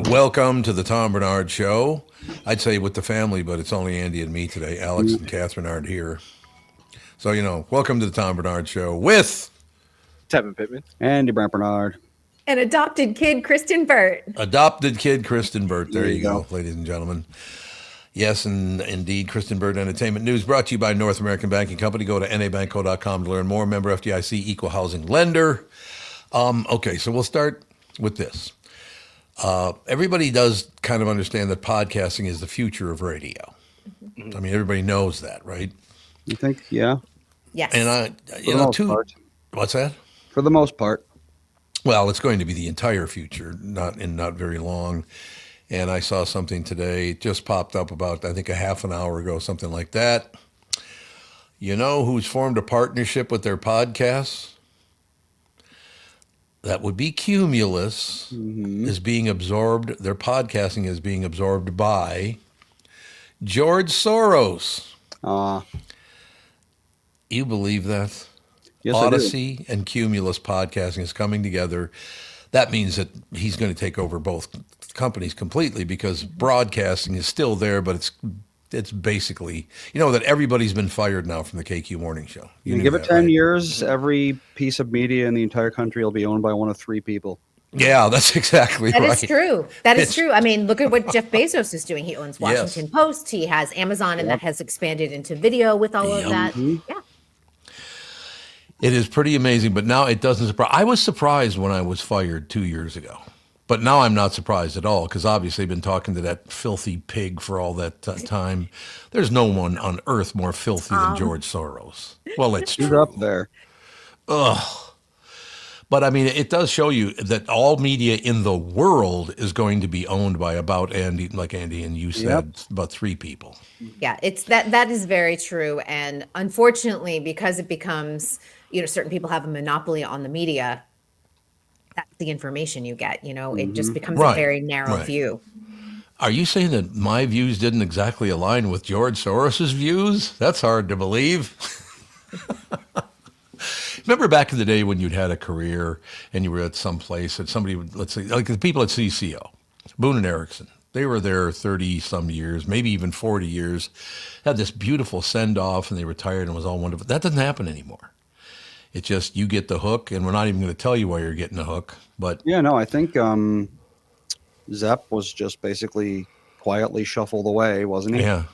Welcome to the Tom Bernard Show. I'd say with the family, but it's only Andy and me today. Alex and Catherine aren't here. So, welcome to the Tom Bernard Show with Tevin Pittman. Andy Bernard. And adopted kid, Kristen Burt. Adopted kid, Kristen Burt. There you go, ladies and gentlemen. Yes, and indeed, Kristen Burt Entertainment News brought to you by North American Banking Company. Go to nabankco.com to learn more. Member FDIC, equal housing lender. Okay, so we'll start with this. Everybody does kind of understand that podcasting is the future of radio. Mm-hmm. I mean, everybody knows that, right? You think? Yeah. Yes. And what's that? For the most part. Well, it's going to be the entire future, not very long. And I saw something today, it just popped up about, I think, a half an hour ago, something like that. You know who's formed a partnership with their podcasts? That would be Cumulus, is being absorbed, their podcasting is being absorbed by George Soros. You believe that? Yes, Odyssey and Cumulus podcasting is coming together. That means that he's going to take over both companies completely because broadcasting is still there, but it's basically, that everybody's been fired now from the KQ Morning Show. You give it 10 years, every piece of media in the entire country will be owned by one of three people. Yeah, that's exactly right. That is true. That is true. I mean, look at what Jeff Bezos is doing. He owns Washington Post. He has Amazon, and that has expanded into video with all of that. Yeah. It is pretty amazing, but now it doesn't surprise. I was surprised when I was fired 2 years ago, but now I'm not surprised at all because obviously I've been talking to that filthy pig for all that time. There's no one on earth more filthy than George Soros. Well, it's true. He's up there. Ugh. But I mean, it does show you that all media in the world is going to be owned by about Andy and you said, about three people. Yeah, it's that is very true. And unfortunately, because it becomes, certain people have a monopoly on the media, that's the information you get, it just becomes a very narrow view. Are you saying that my views didn't exactly align with George Soros's views? That's hard to believe. Remember back in the day when you'd had a career and you were at some place that somebody would, let's say, like the people at CCO, Boone and Erickson, they were there 30 some years, maybe even 40 years, had this beautiful send off and they retired and it was all wonderful. That doesn't happen anymore. It's just you get the hook and we're not even going to tell you why you're getting the hook. But yeah, no, I think Zepp was just basically quietly shuffled away, wasn't he? Yeah,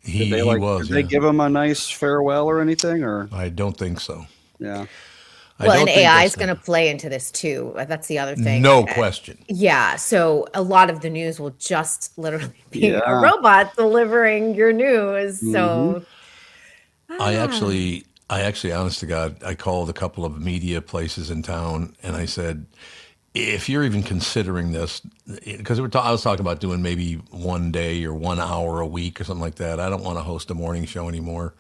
he was. Did they give him a nice farewell or anything? Or I don't think so. Yeah. Well, and AI is going to play into this too. That's the other thing. No question. Yeah. So a lot of the news will just literally be a robot delivering your news. So I actually, honest to God, I called a couple of media places in town and I said, if you're even considering this, because I was talking about doing maybe 1 day or 1 hour a week or something like that. I don't want to host a morning show anymore.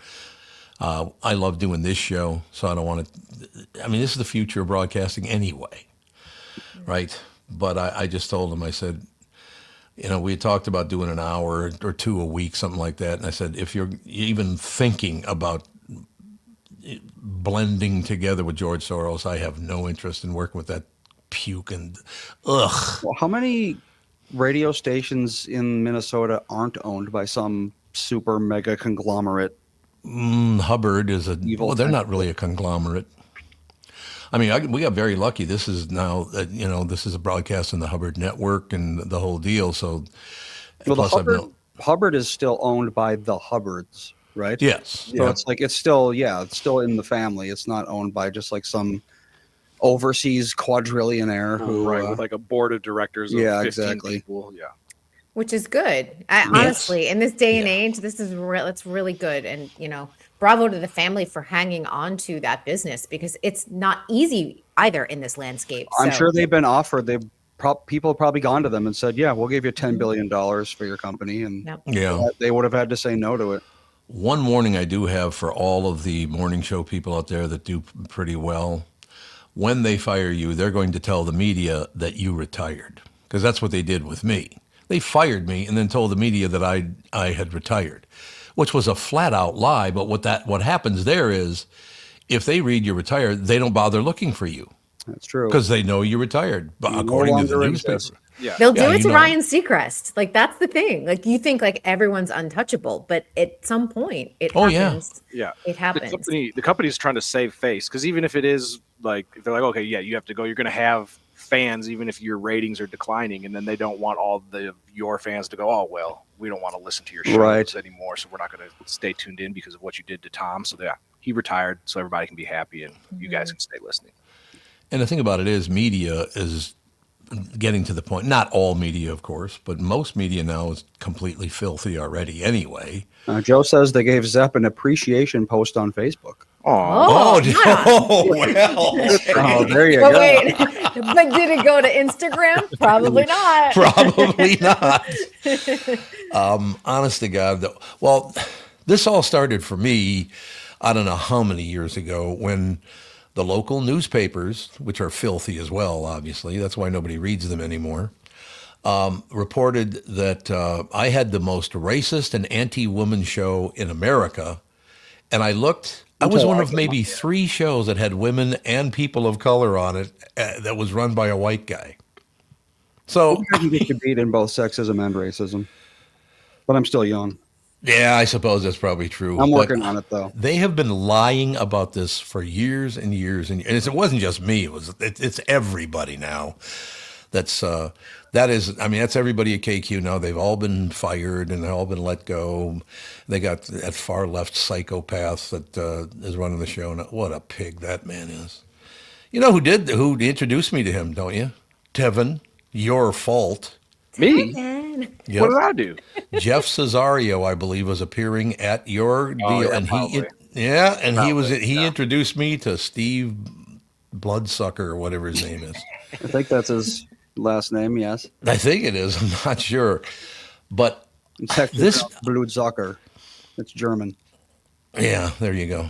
I love doing this show, so I don't want to. I mean, this is the future of broadcasting anyway, right? But I just told him, I said, we had talked about doing an hour or two a week, something like that. And I said, if you're even thinking about blending together with George Soros, I have no interest in working with that puke and ugh. Well, how many radio stations in Minnesota aren't owned by some super mega conglomerate? Hubbard is they're not really a conglomerate. I mean, we got very lucky. This is now, this is a broadcast in the Hubbard network and the whole deal. So, well, Hubbard is still owned by the Hubbards, right? Yes. So it's still in the family. It's not owned by just like some overseas quadrillionaire who, with like a board of directors of 15 people. Yeah. Which is good. Honestly, in this day and age, it's really good. And, bravo to the family for hanging on to that business because it's not easy either in this landscape. I'm sure they've been offered. People have probably gone to them and said, yeah, we'll give you $10 billion for your company. And they would have had to say no to it. One warning I do have for all of the morning show people out there that do pretty well. When they fire you, they're going to tell the media that you retired because that's what they did with me. They fired me and then told the media that I had retired, which was a flat out lie. But what happens there is if they read you're retired, they don't bother looking for you. That's true. Because they know you retired, according to the newspaper. They'll do it to Ryan Seacrest. Like, that's the thing. Like, you think like everyone's untouchable, but at some point it happens. Yeah. It happens. The company's trying to save face, because even if it is like, if they're like, okay, yeah, you have to go, you're going to have fans, even if your ratings are declining, and then they don't want all your fans to go, oh, well, we don't want to listen to your shows anymore, so we're not going to stay tuned in because of what you did to Tom. So yeah, he retired so everybody can be happy and you guys can stay listening. And the thing about it is, media is getting to the point, not all media, of course, but most media now is completely filthy already anyway. Joe says they gave Zepp an appreciation post on Facebook. Well. Oh, there you go. Wait, but did it go to Instagram? Probably not. Probably not. Honest to God, though. Well, this all started for me, I don't know how many years ago, when the local newspapers, which are filthy as well, obviously, that's why nobody reads them anymore, reported that I had the most racist and anti-woman show in America. And I looked, I was one of maybe 3 shows that had women and people of color on it that was run by a white guy. So you get to beat in both sexism and racism. But I'm still young. Yeah, I suppose that's probably true. I'm working on it, though. They have been lying about this for years and years and years. And it wasn't just me. It's everybody now. That's everybody at KQ now. They've all been fired and they've all been let go. They got that far left psychopath that is running the show now. What a pig that man is. You know who introduced me to him, don't you? Tevin, your fault. Me? Yep. What did I do? Jeff Cesario, I believe, was appearing at your deal, and he introduced me to Steve Bloodsucker or whatever his name is. I think that's his last name. Yes, I think it is. I'm not sure, but this Blutzucker, it's German. Yeah, there you go.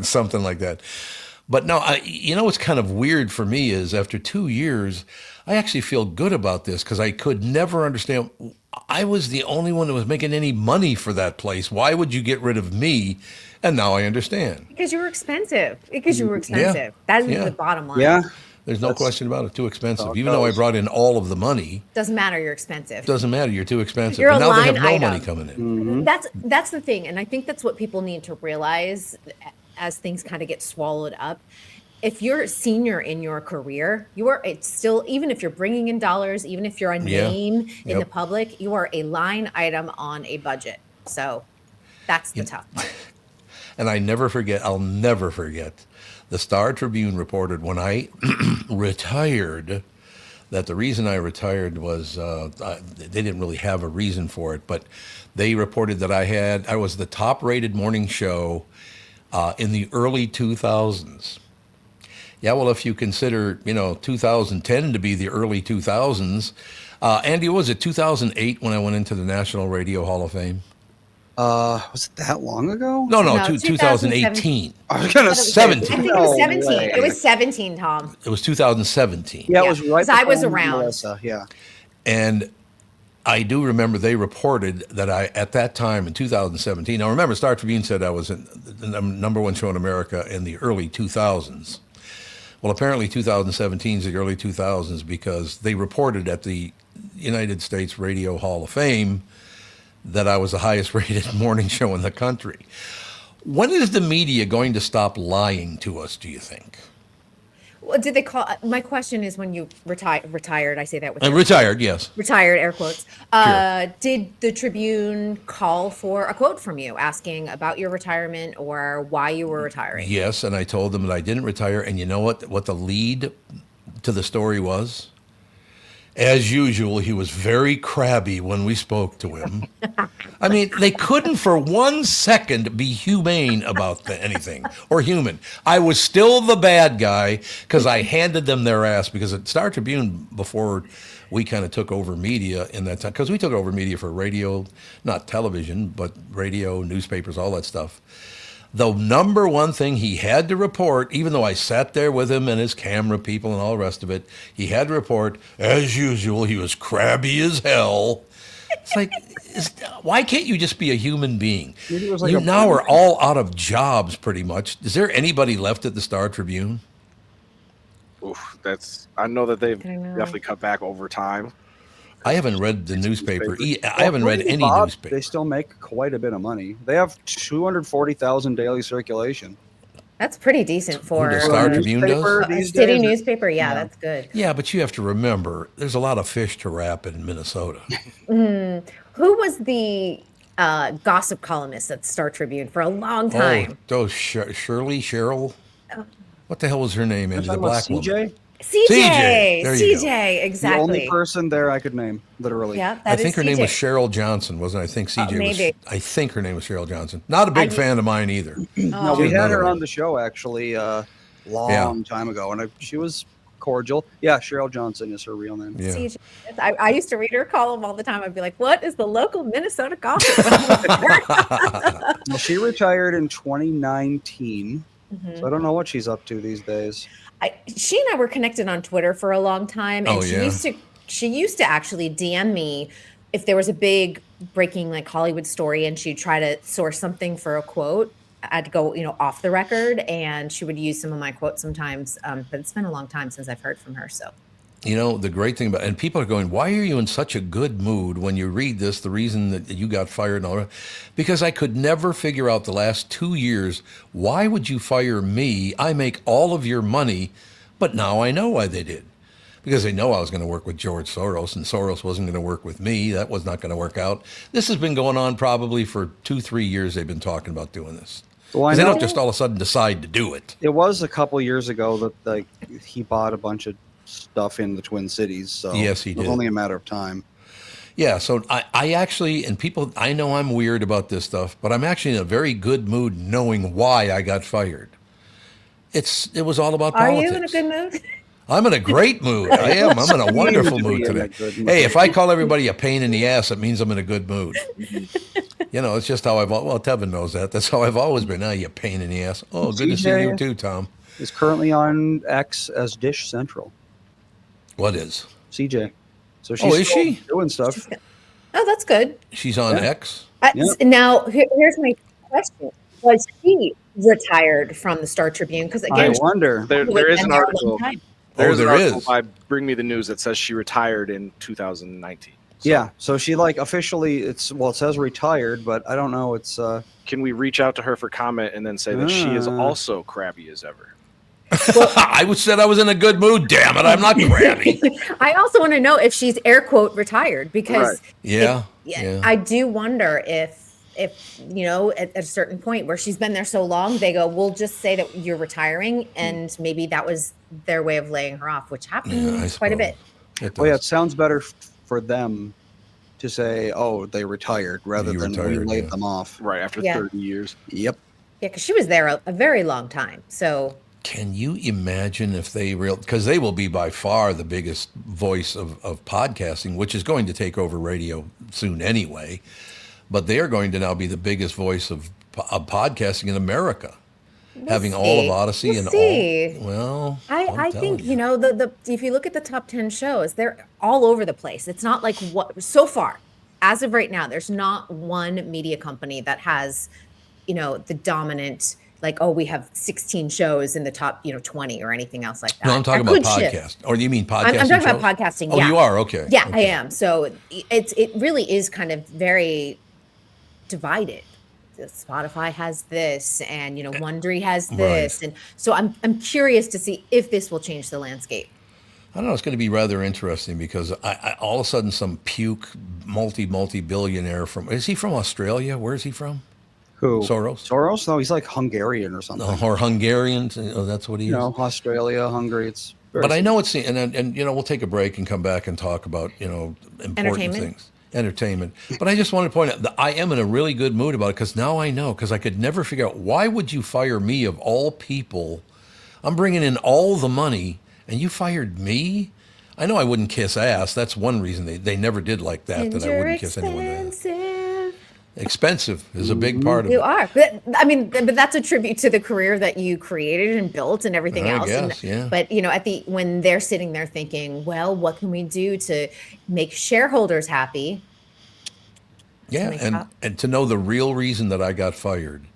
Something like that. But no, what's kind of weird for me is after 2 years, I actually feel good about this because I could never understand. I was the only one that was making any money for that place. Why would you get rid of me? And now I understand. Because you were expensive. Yeah. That is the bottom line. Yeah. There's no question about it. Too expensive. Even though I brought in all of the money. Doesn't matter. You're expensive. Doesn't matter. You're too expensive. You're but now they have no item. money coming in. Mm-hmm. That's the thing. And I think that's what people need to realize as things kind of get swallowed up. If you're a senior in your career, it's still, even if you're bringing in dollars, even if you're a name in the public, you are a line item on a budget. So that's the tough part. And I'll never forget, the Star Tribune reported when I retired that the reason I retired was, they didn't really have a reason for it, but they reported that I was the top rated morning show in the early 2000s. Yeah, well, if you consider, 2010 to be the early 2000s, Andy, was it 2008 when I went into the National Radio Hall of Fame? Was it that long ago? No, 2018. I was going to say 17. I think it was 17. It was 17, Tom. It was 2017. Yeah, it was right. Because I was around. Melissa, yeah. And I do remember they reported that at that time in 2017, now remember, Star Tribune said I was in the number one show in America in the early 2000s. Well, apparently 2017 is the early 2000s because they reported at the United States Radio Hall of Fame that I was the highest rated morning show in the country. When is the media going to stop lying to us, do you think? Well, did they call? My question is, when you retired, I say that with retired, yes. Retired, air quotes. Sure. Did the Tribune call for a quote from you asking about your retirement or why you were retiring? Yes, and I told them that I didn't retire. And you know what the lead to the story was? As usual, he was very crabby when we spoke to him. I mean, they couldn't for 1 second be humane about anything or human. I was still the bad guy because I handed them their ass because at Star Tribune, before we kind of took over media in that time, because we took over media for radio, not television, but radio, newspapers, all that stuff. The number one thing he had to report, even though I sat there with him and his camera people and all the rest of it, he had to report, as usual, he was crabby as hell. It's like, why can't you just be a human being? You now are all out of jobs, pretty much. Is there anybody left at the Star Tribune? Oof, I know that they've definitely cut back over time. I haven't read the newspaper. I haven't read any newspaper. They still make quite a bit of money. They have 240,000 daily circulation. That's pretty decent for the Star Tribune does? A city newspaper. Yeah, that's good. Yeah, but you have to remember, there's a lot of fish to wrap in Minnesota. Who was the gossip columnist at Star Tribune for a long time? Cheryl. What the hell was her name? The black woman. CJ. There you go. Exactly. The only person there I could name, literally. Yeah, I think her name was Cheryl Johnson, wasn't it? I think CJ was. I think her name was Cheryl Johnson. Not a big fan of mine either. No, we had her on the show actually long time ago, and she was cordial. Yeah, Cheryl Johnson is her real name. Yeah. CJ. I used to read her column all the time. I'd be like, "What is the local Minnesota gossip?" Well, she retired in 2019, so I don't know what she's up to these days. She and I were connected on Twitter for a long time, and she used to actually DM me if there was a big breaking like Hollywood story, and she'd try to source something for a quote. I'd go, off the record, and she would use some of my quotes sometimes. But it's been a long time since I've heard from her. So, the great thing about, and people are going, why are you in such a good mood when you read this? The reason that you got fired and all that, because I could never figure out the last 2 years, why would you fire me? I make all of your money, but now I know why they did. Because they know I was going to work with George Soros, and Soros wasn't going to work with me. That was not going to work out. This has been going on probably for 2-3 years. They've been talking about doing this. Well, they don't just all of a sudden decide to do it. It was a couple years ago that he bought a bunch of stuff in the Twin Cities. So yes, he did. It was only a matter of time. Yeah, so I actually, and people, I know I'm weird about this stuff, but I'm actually in a very good mood knowing why I got fired. It was all about politics. Are you in a good mood? I'm in a great mood. I am. I'm in a wonderful mood today. Hey, if I call everybody a pain in the ass, it means I'm in a good mood. It's just how Tevin knows that. That's how I've always been. You pain in the ass. Oh, good to see you too, Tom. Is currently on X as Dish Central. What is? CJ. So she's she doing stuff. Oh, that's good. She's on X? Now, here's my question. Was she retired from the Star Tribune? Because again, I wonder. There is an article. There's an article by Bring Me the News that says she retired in 2019. So. Yeah, so she officially it says retired, but I don't know. It's can we reach out to her for comment and then say that she is also crabby as ever? Well, I said I was in a good mood. Damn it, I'm not crabby. I also want to know if she's air quote retired because I do wonder if at a certain point where she's been there so long, they go, we'll just say that you're retiring, and maybe that was their way of laying her off, which happens quite a bit. It sounds better for them to say, oh, they retired rather than we laid them off. Right, after 30 years. Yep. Yeah, because she was there a very long time. So can you imagine if because they will be by far the biggest voice of podcasting, which is going to take over radio soon anyway, but they are going to now be the biggest voice of podcasting in America. Having all of Odyssey and all. Well, I think the if you look at the top 10 shows, they're all over the place. It's not like so far, as of right now, there's not one media company that has, the dominant we have 16 shows in the top 20 or anything else like that. No, I'm talking about podcast. Or you mean podcasting? I'm talking about podcasting. Oh, you are okay. Yeah, okay. I am. So it really is kind of very divided. Spotify has this, and Wondery has this, and so I'm curious to see if this will change the landscape. I don't know. It's going to be rather interesting because I all of a sudden some puke multi-billionaire is he from Australia? Where is he from? Who? Soros? Soros? No, he's like Hungarian or something. Or Hungarian? That's what he is. Australia, Hungary. But I know it's and we'll take a break and come back and talk about important things. Entertainment. But I just want to point out that I am in a really good mood about it because now I know, because I could never figure out why would you fire me of all people? I'm bringing in all the money and you fired me? I know I wouldn't kiss ass. That's one reason they never did like that I wouldn't kiss anyone. Expensive is a big part of it. You are. But that's a tribute to the career that you created and built and everything else. Guess, yeah. But, when they're sitting there thinking, well, what can we do to make shareholders happy? Yeah, and to know the real reason that I got fired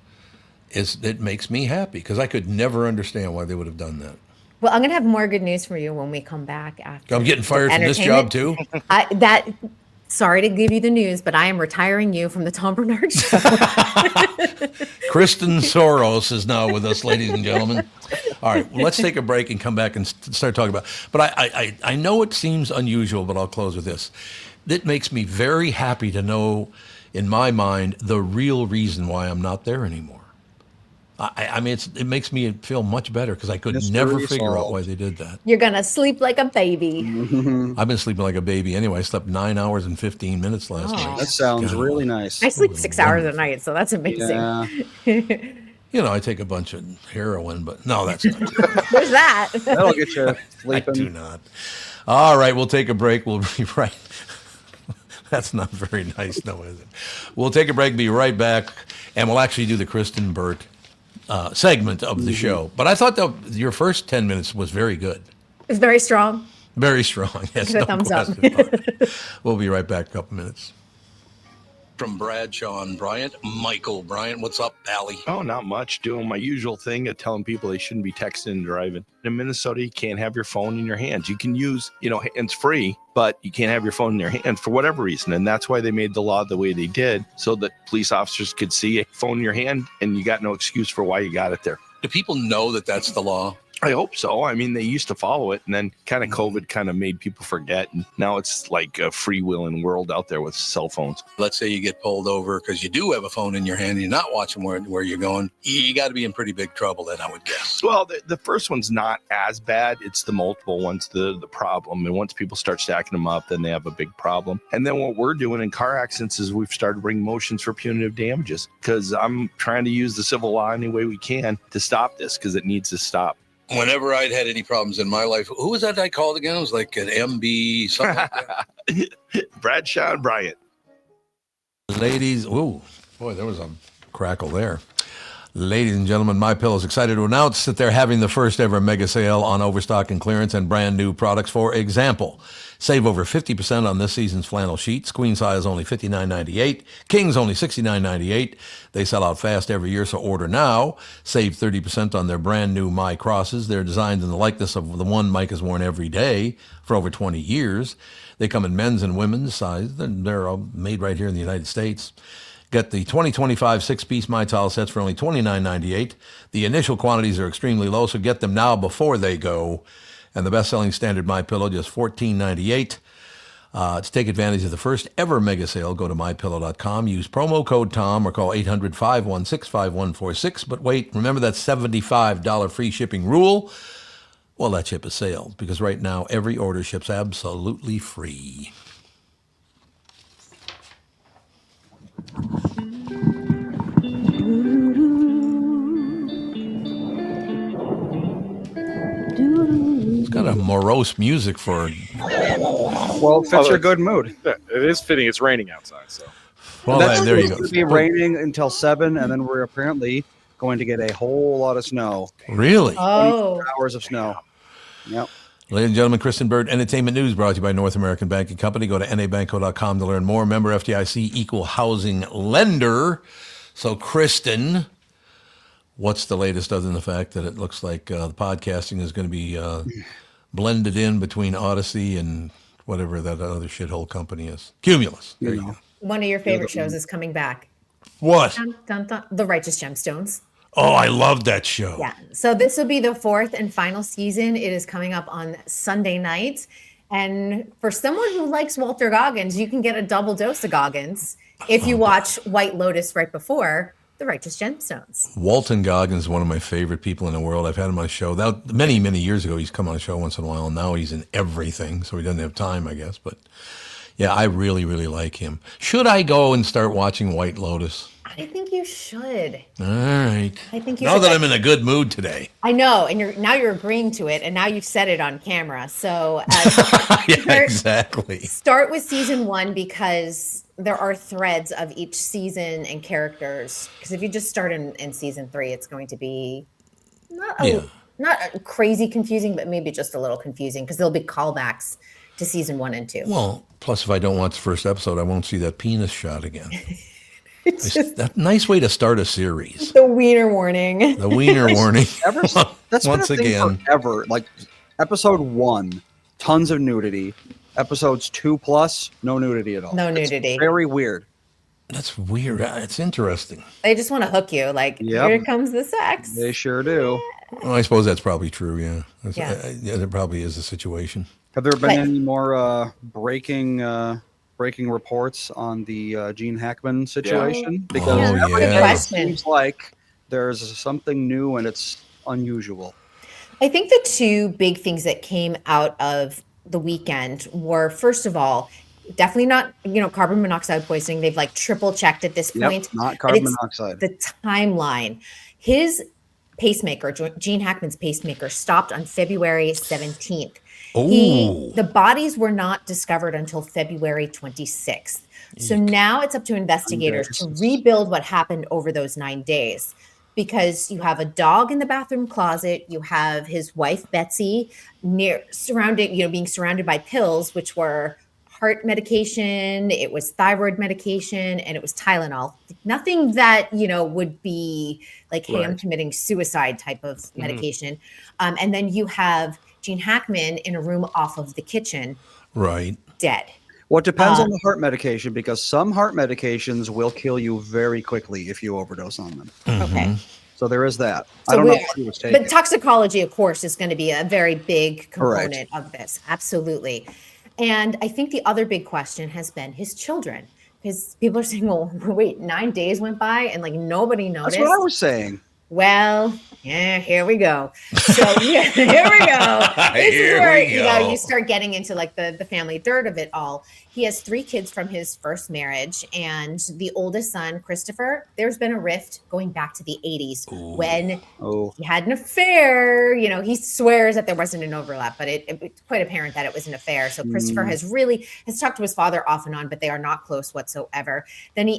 it makes me happy because I could never understand why they would have done that. Well, I'm going to have more good news for you when we come back after. I'm getting fired from this job too. Sorry to give you the news, but I am retiring you from the Tom Bernard Show. Kristen Soros is now with us, ladies and gentlemen. All right, well, let's take a break and come back and start talking about. But I know it seems unusual, but I'll close with this. It makes me very happy to know, in my mind, the real reason why I'm not there anymore. I mean, it makes me feel much better because I could never figure out why they did that. You're going to sleep like a baby. I've been sleeping like a baby anyway. I slept 9 hours and 15 minutes last night. That sounds really nice. I sleep 6 hours a night, so that's amazing. Yeah. You know, I take a bunch of heroin, but no, that's not true. There's that. That'll get you sleeping. I do not. All right, we'll take a break. We'll be right. That's not very nice, no, is it? We'll take a break, be right back, and we'll actually do the Kristen Burt segment of the show. But I thought your first 10 minutes was very good. It's very strong. Very strong. Yes, no thumbs up. We'll be right back in a couple minutes. From Bradshaw and Bryant, Michael Bryant. What's up, Allie? Oh, not much. Doing my usual thing of telling people they shouldn't be texting and driving. In Minnesota, you can't have your phone in your hands. You can use, hands free, but you can't have your phone in your hands for whatever reason. And that's why they made the law the way they did, so that police officers could see a phone in your hand and you got no excuse for why you got it there. Do people know that that's the law? I hope so. I mean, they used to follow it, and then kind of COVID kind of made people forget. And now it's like a freewheeling world out there with cell phones. Let's say you get pulled over because you do have a phone in your hand and you're not watching where you're going. You got to be in pretty big trouble then, I would guess. Well, the first one's not as bad. It's the multiple ones, the problem. And once people start stacking them up, then they have a big problem. And then what we're doing in car accidents is we've started bringing motions for punitive damages, because I'm trying to use the civil law any way we can to stop this, because it needs to stop. Whenever I'd had any problems in my life, who was that I called again? It was like an MB, something like that. Bradshaw and Bryant. Ladies, ooh, boy, there was a crackle there. Ladies and gentlemen, MyPillow is excited to announce that they're having the first ever mega sale on overstock and clearance and brand new products. For example, save over 50% on this season's flannel sheets. Queen size only $59.98. King's only $69.98. They sell out fast every year, so order now. Save 30% on their brand new My Crosses. They're designed in the likeness of the one Mike has worn every day for over 20 years. They come in men's and women's size. They're all made right here in the United States. Get the 2025 six-piece My Towel sets for only $29.98. The initial quantities are extremely low, so get them now before they go. And the best-selling standard MyPillow, just $14.98. To take advantage of the first ever mega sale, go to MyPillow.com. Use promo code TOM or call 800-516-5146. But wait, remember that $75 free shipping rule? Well, that ship is sailed, because right now every order ships absolutely free. It's kind of morose music for. Well, it fits your good mood. It is fitting. It's raining outside, so. Well, there you go. It's going to be raining until 7, and then we're apparently going to get a whole lot of snow. Really? Oh. Hours of snow. Yep. Ladies and gentlemen, Kristen Burt Entertainment News brought to you by North American Banking Company. Go to nabanco.com to learn more. Member FDIC, equal housing lender. So, Kristen, what's the latest other than the fact that it looks like the podcasting is going to be blended in between Odyssey and whatever that other shithole company is? Cumulus. There you go. One of your favorite shows is coming back. What? Dun, dun, dun. The Righteous Gemstones. Oh, I love that show. Yeah. So this will be the 4th and final season. It is coming up on Sunday night. And for someone who likes Walter Goggins, you can get a double dose of Goggins if you watch White Lotus right before The Righteous Gemstones. Walton Goggins is one of my favorite people in the world. I've had him on a show. That, many, many years ago, he's come on a show once in a while, and now he's in everything, so he doesn't have time, I guess. But, yeah, I really, really like him. Should I go and start watching White Lotus? I think you should. All right. I think you now should. that I'm in a good mood today. I know, and you're agreeing to it, and now you've said it on camera. So yeah, exactly. Start with season 1, because there are threads of each season and characters. Because if you just start in season 3, it's going to be not crazy confusing, but maybe just a little confusing, because there'll be callbacks to season 1 and 2. Well, plus if I don't watch the first episode, I won't see that penis shot again. It's just That's a nice way to start a series. the wiener warning. The wiener warning. That's been a Once thing again. forever. Like episode 1, tons of nudity. Episodes 2+, no nudity at all. No It's nudity. very weird. That's weird. It's interesting. They just want to hook you. Like, Yep. here comes the sex. They sure do. Well, I suppose that's probably true. Yeah. Yeah. Yeah, there probably is a situation. Have there been But- any more breaking reports on the Gene Hackman situation? Because Oh, every yeah. day it Question. seems like there's something new and it's unusual. I think the two big things that came out of the weekend were, first of all, definitely not, carbon monoxide poisoning. They've like triple checked at this point. Yep, not But carbon it's monoxide. The timeline. His pacemaker, Gene Hackman's pacemaker, stopped on February 17th. Oh. The bodies were not discovered until February 26th. So now it's up to investigators to rebuild what happened over those 9 days. Because you have a dog in the bathroom closet, you have his wife Betsy being surrounded by pills, which were heart medication, it was thyroid medication, and it was Tylenol. Nothing that would be like, hey, I'm committing suicide type of medication. And then you have Gene Hackman in a room off of the kitchen, Right. dead. Well, it depends on the heart medication because some heart medications will kill you very quickly if you overdose on them. Okay. So there is that. I So don't know what he was taking. But toxicology, of course, is going to be a very big Correct. component of this. Absolutely. And I think the other big question has been his children. Because people are saying, well, wait, 9 days went by and like nobody noticed. That's what I was saying. Well, yeah, here we go. So yeah, here we go. This is where you start getting into like the family dirt of it all. He has 3 kids from his first marriage, and the oldest son, Christopher, there's been a rift going back to the 80s when he had an affair. He swears that there wasn't an overlap, but it's quite apparent that it was an affair. So Christopher has talked to his father off and on, but they are not close whatsoever. Then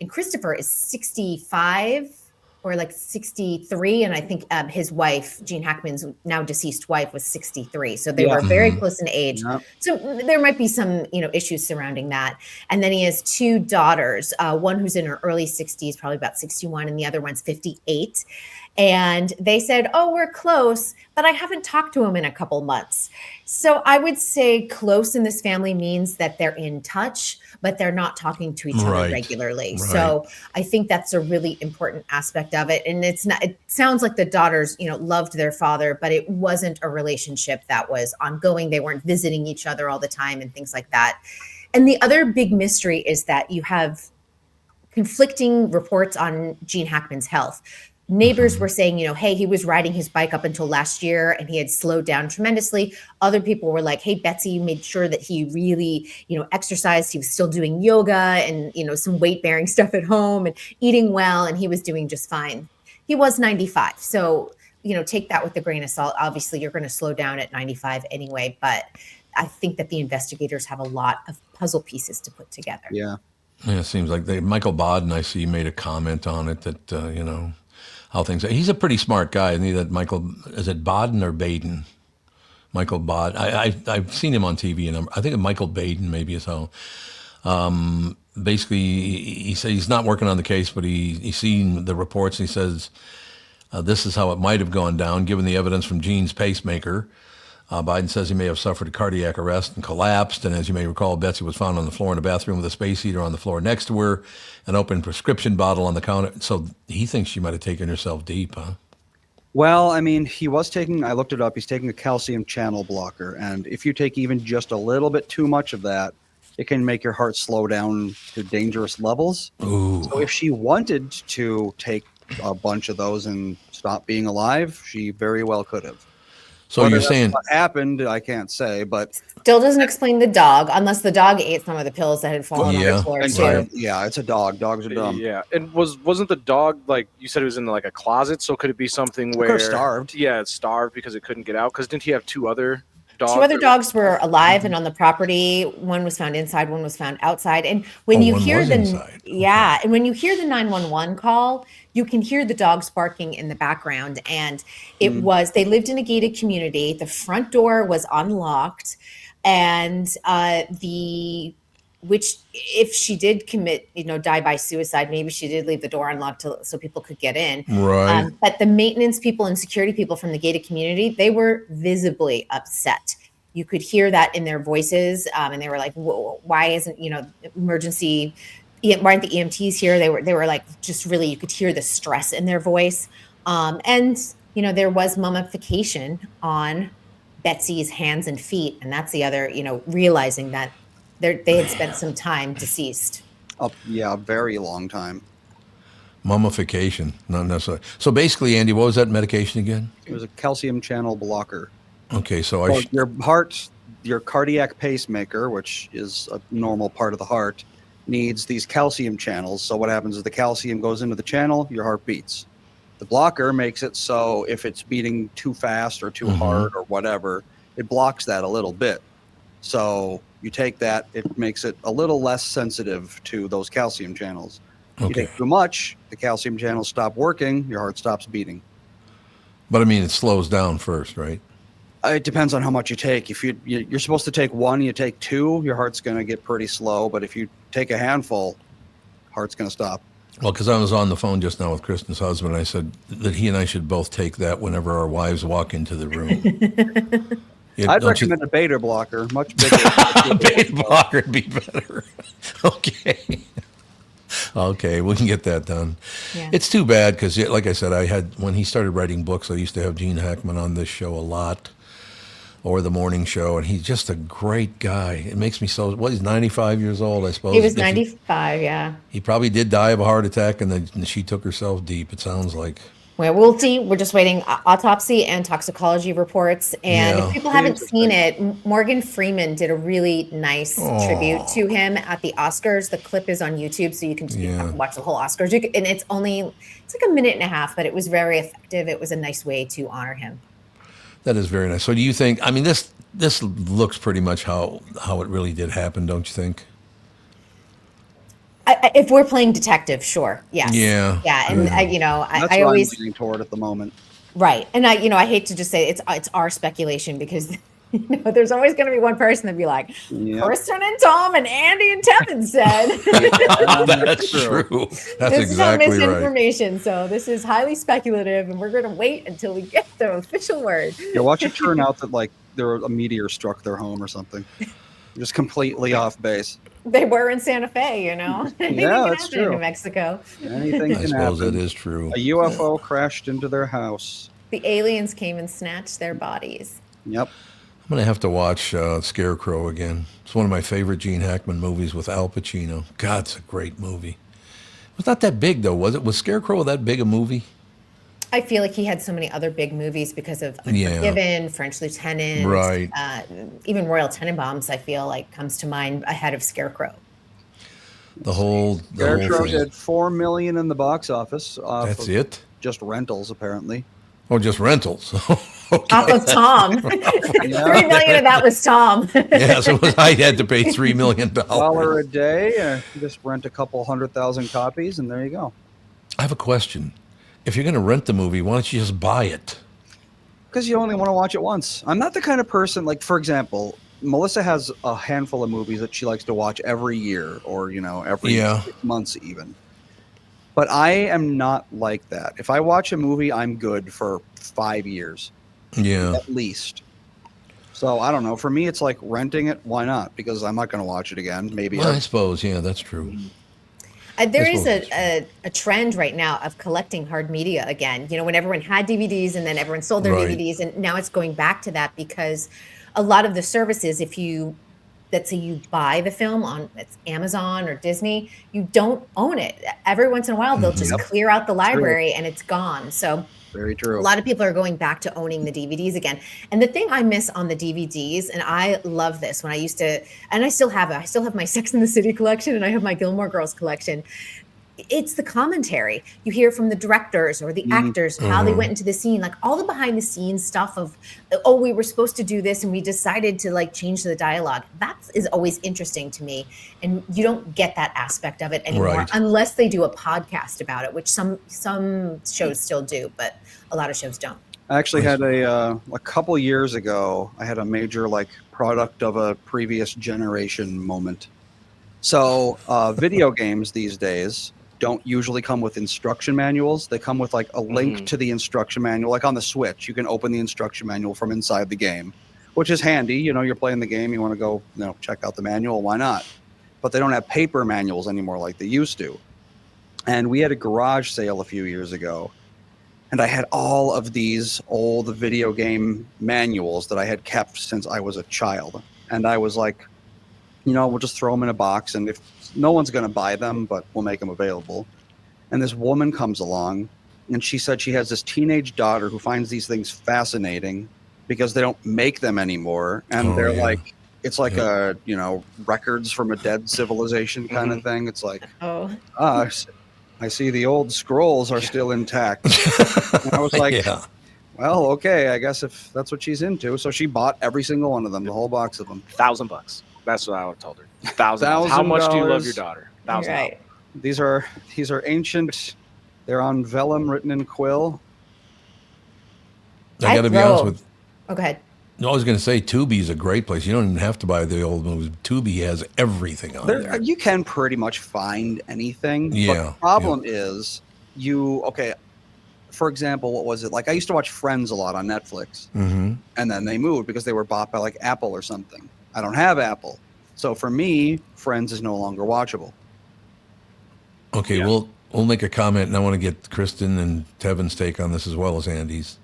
Christopher is 65 or like 63, and I think his wife, Gene Hackman's now deceased wife, was 63. So they were very close in age. Yep. So there might be some, issues surrounding that. And then he has 2 daughters, one who's in her early 60s, probably about 61, and the other one's 58. And they said, oh, we're close, but I haven't talked to him in a couple months. So I would say close in this family means that they're in touch, but they're not talking to each other regularly. Right. So I think that's a really important aspect of it. And it sounds like the daughters, loved their father, but it wasn't a relationship that was ongoing. They weren't visiting each other all the time and things like that. And the other big mystery is that you have conflicting reports on Gene Hackman's health. Neighbors were saying, hey, he was riding his bike up until last year and he had slowed down tremendously. Other people were like, hey, Betsy made sure that he really, exercised. He was still doing yoga and, some weight bearing stuff at home and eating well. And he was doing just fine. He was 95. So, take that with a grain of salt. Obviously, you're going to slow down at 95 anyway. But I think that the investigators have a lot of puzzle pieces to put together. Yeah. Yeah, it seems like Michael Bodden, I see, made a comment on it that, how things are. He's a pretty smart guy, isn't he? That Michael, is it Bodden or Baden? Michael Bodden. I've seen him on TV, and I think Michael Baden maybe is how. Basically, he said he's not working on the case, but he's seen the reports. And he says this is how it might have gone down, given the evidence from Gene's pacemaker. Biden says he may have suffered a cardiac arrest and collapsed. And as you may recall, Betsy was found on the floor in the bathroom with a space heater on the floor next to her, an open prescription bottle on the counter. So he thinks she might have taken herself deep, huh? Well, I mean, he was taking, I looked it up, he's taking a calcium channel blocker. And if you take even just a little bit too much of that, it can make your heart slow down to dangerous levels. Ooh. So if she wanted to take a bunch of those and stop being alive, she very well could have. So Whether you're that's saying what happened, I can't say, but Still doesn't explain the dog, unless the dog ate some of the pills that had fallen on Yeah. the floor and too. yeah, it's a dog. Dogs are dumb. Yeah, and wasn't the dog like you said it was in like a closet? So could it be something It where could've starved. Yeah, it's starved because it couldn't get out. Because didn't he have 2 other dogs? 2 other dogs were alive and on the property. One was found inside, one was found outside. And when you one hear was the inside. yeah, and when you hear the 911 call, you can hear the dogs barking in the background. And it was they lived in a gated community. The front door was unlocked, and the which if she did commit, die by suicide, maybe she did leave the door unlocked so people could get in. Right. But the maintenance people and security people from the gated community, they were visibly upset. You could hear that in their voices. And they were like, why isn't, emergency, why aren't the EMTs here? They were like, just really, you could hear the stress in their voice. And, there was mummification on Betsy's hands and feet. And that's the other, realizing that they had spent some time deceased. Yeah, a very long time. Mummification, not necessarily. So basically, Andy, what was that medication again? It was a calcium channel blocker. Okay, so your heart, your cardiac pacemaker, which is a normal part of the heart, needs these calcium channels. So what happens is the calcium goes into the channel, your heart beats. The blocker makes it so if it's beating too fast or too hard or whatever, it blocks that a little bit. So you take that, it makes it a little less sensitive to those calcium channels. You take too much, the calcium channels stop working, your heart stops beating. But I mean, it slows down first, right? It depends on how much you take. If you're supposed to take one, you take two, your heart's going to get pretty slow. But if you take a handful, heart's going to stop. Well, because I was on the phone just now with Kristen's husband, I said that he and I should both take that whenever our wives walk into the room. I'd recommend a beta blocker, much bigger. A beta blocker would be better. Okay. Okay, we can get that done. Yeah. It's too bad because, like I said, when he started writing books, I used to have Gene Hackman on this show a lot, or the morning show, and he's just a great guy. It makes me so. Well, he's 95 years old, I suppose. He was 95, yeah. He probably did die of a heart attack, and then she took herself deep. It sounds like. Well, we'll see. We're just waiting autopsy and toxicology reports. And if people haven't seen it, Morgan Freeman did a really nice tribute to him at the Oscars. The clip is on YouTube, so you can watch the whole Oscars. And it's like a minute and a half, but it was very effective. It was a nice way to honor him. That is very nice. So do you think, I mean, this looks pretty much how it really did happen, don't you think? If we're playing detective, sure. Yes. Yeah. Yeah. And that's I always I'm leaning toward at the moment. Right. And I hate to just say it's our speculation because there's always going to be one person that'd be like, Kristen and Tom and Andy and Tevin said. That's true. That's this exactly is misinformation. Right. So this is highly speculative, and we're going to wait until we get the official word. Yeah, watch it turn out that a meteor struck their home or something. Just completely off base. They were in Santa Fe, Anything can happen in New Mexico. Anything can happen. I suppose that is true. A UFO crashed into their house. The aliens came and snatched their bodies. Yep. I'm going to have to watch Scarecrow again. It's one of my favorite Gene Hackman movies with Al Pacino. God, it's a great movie. It's not that big, though, was it? Was Scarecrow that big a movie? I feel like he had so many other big movies because of Unforgiven, French Lieutenant, right? Even Royal Tenenbaums, I feel like comes to mind ahead of Scarecrow. The whole Scarecrow thing. did $4 million in the box office. That's it. Just rentals, apparently. Oh, just rentals. Okay. Off of Tom. $3 million of that was Tom. Yeah, so I had to pay $3 million. $1 a day. Just rent a couple 100,000 copies, and there you go. I have a question. If you're going to rent the movie, why don't you just buy it? Because you only want to watch it once. I'm not the kind of person, like, for example, Melissa has a handful of movies that she likes to watch every year or, every 6 months even. But I am not like that. If I watch a movie, I'm good for 5 years. Yeah. At least. So, I don't know. For me, it's like renting it. Why not? Because I'm not going to watch it again. Maybe. Well, I suppose. Yeah, that's true. There is a trend right now of collecting hard media again. When everyone had DVDs and then everyone sold their DVDs, and now it's going back to that because a lot of the services, let's say you buy the film on it's Amazon or Disney, you don't own it. Every once in a while, they'll just clear out the library and it's gone. So very true. A lot of people are going back to owning the DVDs again. And the thing I miss on the DVDs, and I love this when I used to, and I still have it. I still have my Sex and the City collection and I have my Gilmore Girls collection. It's the commentary. You hear from the directors or the actors, how they went into the scene, like all the behind the scenes stuff of, we were supposed to do this and we decided to change the dialogue. That is always interesting to me. And you don't get that aspect of it anymore unless they do a podcast about it, which some shows still do, but a lot of shows don't. I actually had a couple years ago, I had a major product of a previous generation moment. So video games these days don't usually come with instruction manuals. They come with like a link to the instruction manual. Like on the Switch, you can open the instruction manual from inside the game, which is handy. You know, you're playing the game, you want to go, check out the manual. Why not? But they don't have paper manuals anymore like they used to. And we had a garage sale a few years ago, and I had all of these old video game manuals that I had kept since I was a child. And I was like, we'll just throw them in a box, and if no one's going to buy them, but we'll make them available. And this woman comes along, and she said she has this teenage daughter who finds these things fascinating because they don't make them anymore. And they're like, it's like a, records from a dead civilization kind of thing. It's like, I see the old scrolls are still intact. And I was like, well, okay, I guess if that's what she's into. So she bought every single one of them, the whole box of them. $1,000. That's what I would have told her. $1,000. How much do you love your daughter? $1,000. Right. These are ancient. They're on vellum, written in quill. I got to be honest with. Oh, go ahead. No, I was going to say Tubi's a great place. You don't even have to buy the old movies. Tubi has everything on there. You can pretty much find anything. Yeah. But the problem is for example, what was it? Like I used to watch Friends a lot on Netflix. Mm-hmm. And then they moved because they were bought by like Apple or something. I don't have Apple. So for me, Friends is no longer watchable. Okay, we'll make a comment, and I want to get Kristen and Tevin's take on this as well as Andy's.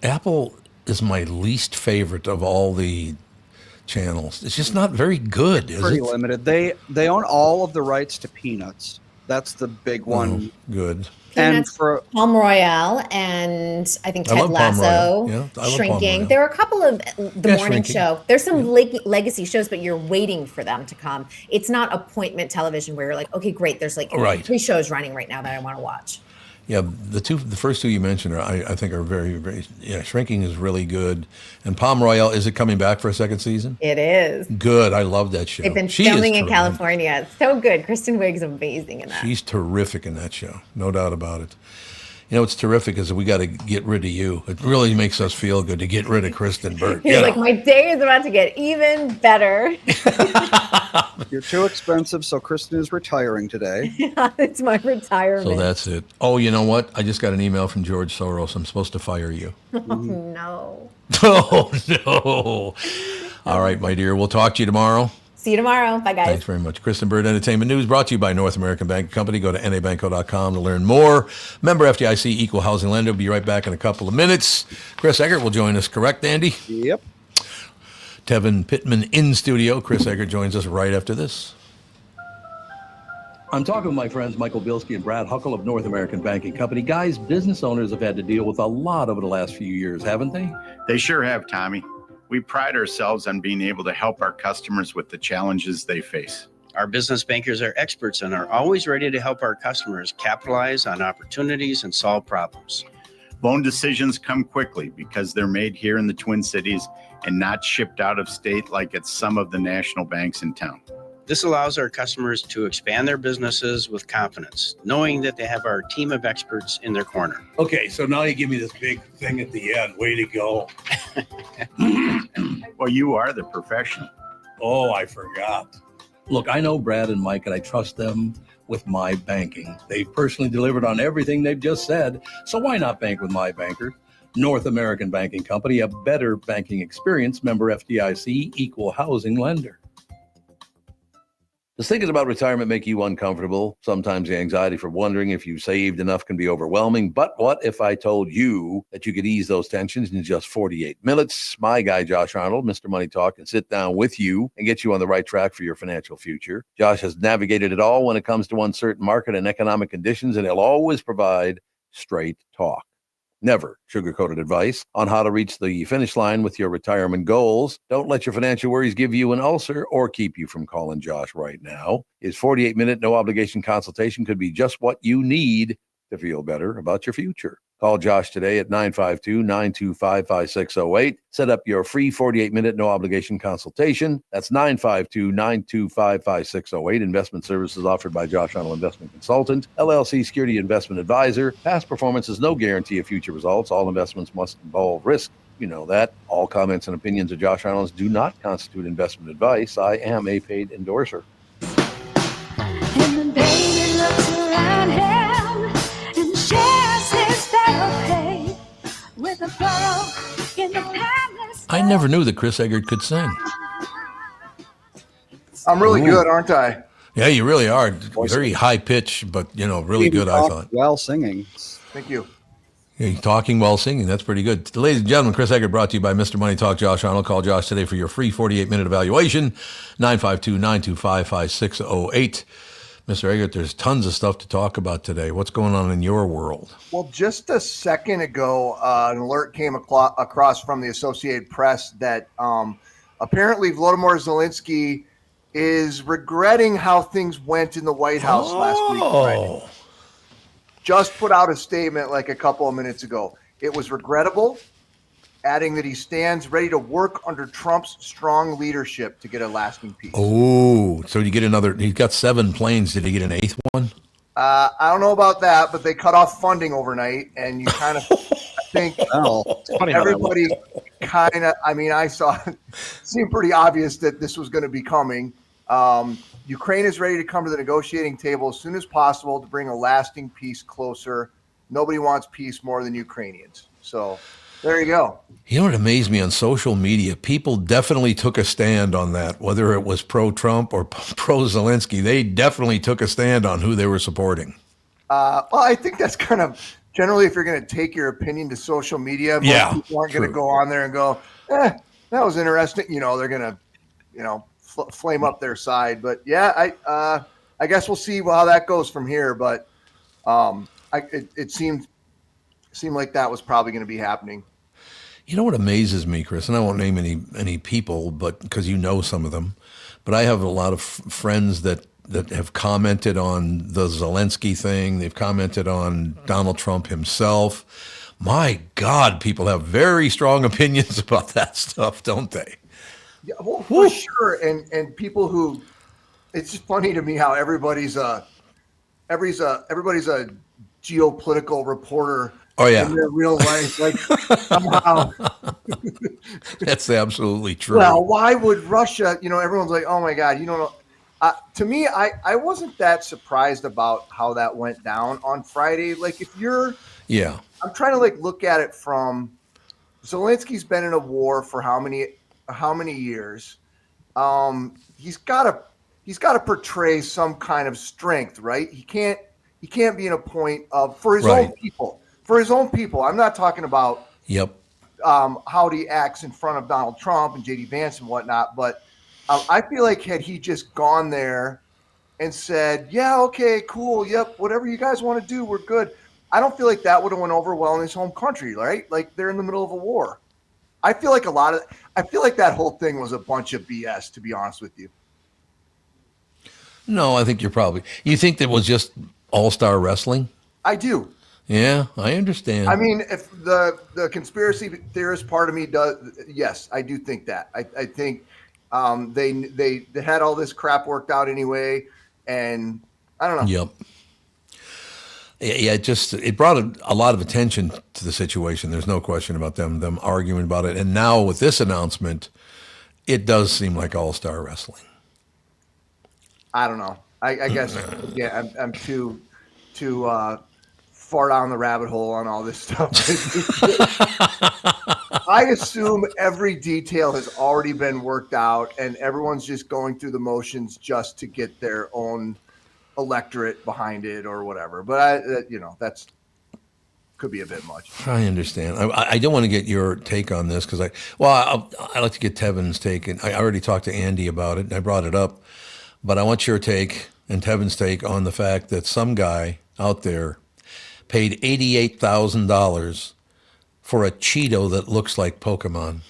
Apple is my least favorite of all the channels. It's just not very good, is Pretty it? limited. They own all of the rights to Peanuts. That's the big one. Good. Peanuts, And for Palm Royale, and I think I Ted love Palm Lasso, Royale. Yeah, I love Palm Shrinking. Royale. There are a couple of the morning Shrinking. show. There's some legacy shows, but you're waiting for them to come. It's not appointment television where you're like, okay, great. There's like 3 shows running right now that I want to watch. Yeah, the first two you mentioned I think are very, very. Shrinking is really good, and Palm Royale, is it coming back for a second season? It is. Good, I love that show. They've been She filming is in California. It's so good. Kristen Wiig's amazing in that. She's terrific in that show, no doubt about it. What's terrific is that we got to get rid of you. It really makes us feel good to get rid of Kristen Burt. He's like, my day is about to get even better. you're too expensive, so Kristen is retiring today. It's my retirement. So that's it. Oh, you know what? I just got an email from George Soros. I'm supposed to fire you. Oh, no. Oh, no. All right, my dear. We'll talk to you tomorrow. See you tomorrow. Bye, guys. Thanks very much. Kristen Burt Entertainment News brought to you by North American Bank Company. Go to nabanco.com to learn more. Member FDIC, equal housing lender. We'll be right back in a couple of minutes. Chris Eggert will join us, correct, Andy? Yep. Tevin Pittman in studio. Chris Eggert joins us right after this. I'm talking with my friends Michael Bilski and Brad Huckle of North American Banking Company. Guys, business owners have had to deal with a lot over the last few years, haven't they? They sure have, Tommy. We pride ourselves on being able to help our customers with the challenges they face. Our business bankers are experts and are always ready to help our customers capitalize on opportunities and solve problems. Loan decisions come quickly because they're made here in the Twin Cities and not shipped out of state like at some of the national banks in town. This allows our customers to expand their businesses with confidence, knowing that they have our team of experts in their corner. Okay, so now you give me this big thing at the end. Way to go. Well, you are the professional. Oh, I forgot. Look, I know Brad and Mike, and I trust them with my banking. They've personally delivered on everything they've just said, so why not bank with my banker? North American Banking Company, a better banking experience, member FDIC, equal housing lender. Does thinking about retirement make you uncomfortable? Sometimes the anxiety for wondering if you saved enough can be overwhelming. But what if I told you that you could ease those tensions in just 48 minutes? My guy, Josh Arnold, Mr. Money Talk, can sit down with you and get you on the right track for your financial future. Josh has navigated it all when it comes to uncertain market and economic conditions, and he'll always provide straight talk. Never sugar-coated advice on how to reach the finish line with your retirement goals. Don't let your financial worries give you an ulcer or keep you from calling Josh right now. His 48-minute no-obligation consultation could be just what you need to feel better about your future. Call Josh today at 952-925-5608. Set up your free 48-minute no-obligation consultation. That's 952-925-5608. Investment services offered by Josh Arnold Investment Consultant, LLC Security Investment Advisor. Past performance is no guarantee of future results. All investments must involve risk. You know that. All comments and opinions of Josh Arnold's do not constitute investment advice. I am a paid endorser. And the baby looks around him and shares his therapy with a burrow in the palace. I never knew that Chris Eggert could sing. I'm really Ooh. good, aren't I? Yeah, you really are. Very high pitch, but really good, I thought. While singing. Thank you. Yeah, talking while singing, that's pretty good. Ladies and gentlemen, Chris Eggert brought to you by Mr. Money Talk, Josh Arnold. Call Josh today for your free 48-minute evaluation, 952-925-5608. Mr. Eggert, there's tons of stuff to talk about today. What's going on in your world? Well, just a second ago, an alert came across from the Associated Press that apparently Volodymyr Zelensky is regretting how things went in the White House last week. Friday. Just put out a statement like a couple of minutes ago. It was regrettable, adding that he stands ready to work under Trump's strong leadership to get a lasting peace. Oh, so you get another, he's got 7 planes. Did he get an 8th one? I don't know about that, but they cut off funding overnight, and you kind of think everybody kind of, I saw it seemed pretty obvious that this was going to be coming. Ukraine is ready to come to the negotiating table as soon as possible to bring a lasting peace closer. Nobody wants peace more than Ukrainians. So there you go. You know what amazed me on social media? People definitely took a stand on that, whether it was pro-Trump or pro-Zelensky. They definitely took a stand on who they were supporting. Well, I think that's kind of generally if you're going to take your opinion to social media, most people aren't going to go on there and go, that was interesting. They're going to, flame up their side. But yeah, I guess we'll see how that goes from here. But it seemed like that was probably going to be happening. You know what amazes me, Chris, and I won't name any people, but because you know some of them, but I have a lot of friends that have commented on the Zelensky thing. They've commented on Donald Trump himself. My God, people have very strong opinions about that stuff, don't they? Yeah, well, for sure. And people who, it's just funny to me how everybody's a geopolitical reporter. Oh yeah, in their real life, like somehow. That's absolutely true. Well, why would Russia? Everyone's like, oh my God, you don't know. To me, I wasn't that surprised about how that went down on Friday. Like, if you're, I'm trying to look at it from Zelensky's been in a war for how many years? He's got to portray some kind of strength, right? He can't be in a point of for his own people. For his own people. I'm not talking about how he acts in front of Donald Trump and J.D. Vance and whatnot, but I feel like had he just gone there and said, yeah, okay, cool, yep, whatever you guys want to do, we're good. I don't feel like that would have went over well in his home country, right? Like they're in the middle of a war. I feel like that whole thing was a bunch of BS, to be honest with you. No, I think you think that was just all-star wrestling? I do. Yeah, I understand. I mean, if the conspiracy theorist part of me does, yes, I do think that. I think they had all this crap worked out anyway, and I don't know. Yep. Yeah, it brought a lot of attention to the situation. There's no question about them arguing about it. And now with this announcement, it does seem like all-star wrestling. I don't know. I guess I'm too far down the rabbit hole on all this stuff. I assume every detail has already been worked out, and everyone's just going through the motions just to get their own electorate behind it or whatever. But that's could be a bit much. I understand. I don't want to get your take on this because I like to get Tevin's take, and I already talked to Andy about it, and I brought it up, but I want your take and Tevin's take on the fact that some guy out there paid $88,000 for a Cheeto that looks like Pokemon.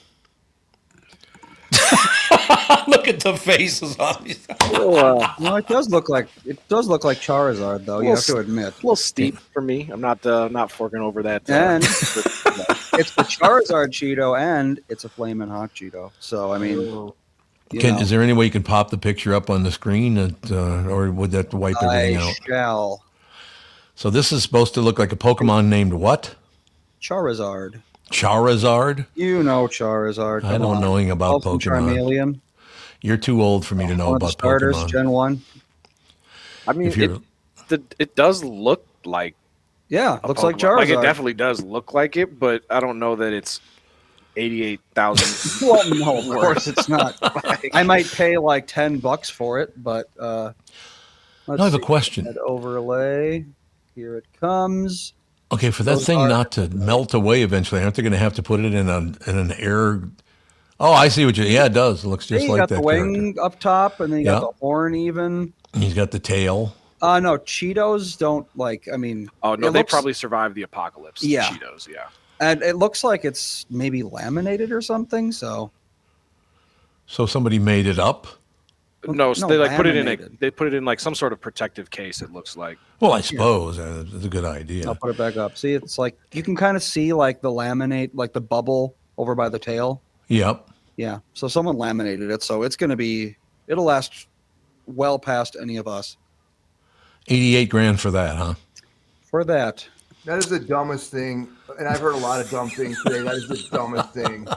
Look at the faces on these. No, it does look like Charizard, though. You have to admit. A little steep for me. I'm not forking over that. And it's the Charizard Cheeto, and it's a Flamin' Hot Cheeto. So I mean, Is there any way you can pop the picture up on the screen, or would that wipe everything out? Shall. So this is supposed to look like a Pokemon named what? Charizard. Charizard? You know Charizard. I don't know anything about Pokemon. Pokemon. You're too old for me to know One of about the starters, Pokemon. Gen 1. I mean, it does look like looks like Pokemon. Charizard. Like it definitely does look like it, but I don't know that it's 88,000. Well, no, of course it's not. I might pay like $10 for it, but I have a question. That overlay. Here it comes. Okay, for that thing not to melt away eventually, aren't they going to have to put it in an air? Oh, I see what you. Yeah, it does. It looks just like that. You got the wing up top, and then you got the horn even. And he's got the tail. No, Cheetos don't like. I mean, oh no, they probably survived the apocalypse. Yeah, Cheetos. Yeah, and it looks like it's maybe laminated or something. So somebody made it up. No, so they like put it in like some sort of protective case. It looks like. Well, I suppose it's a good idea. I'll put it back up. See, it's like you can kind of see like the laminate, like the bubble over by the tail. Yep. Yeah. So someone laminated it, so it'll last well past any of us. 88 grand for that, huh? For that. That is the dumbest thing, and I've heard a lot of dumb things today. That is the dumbest thing.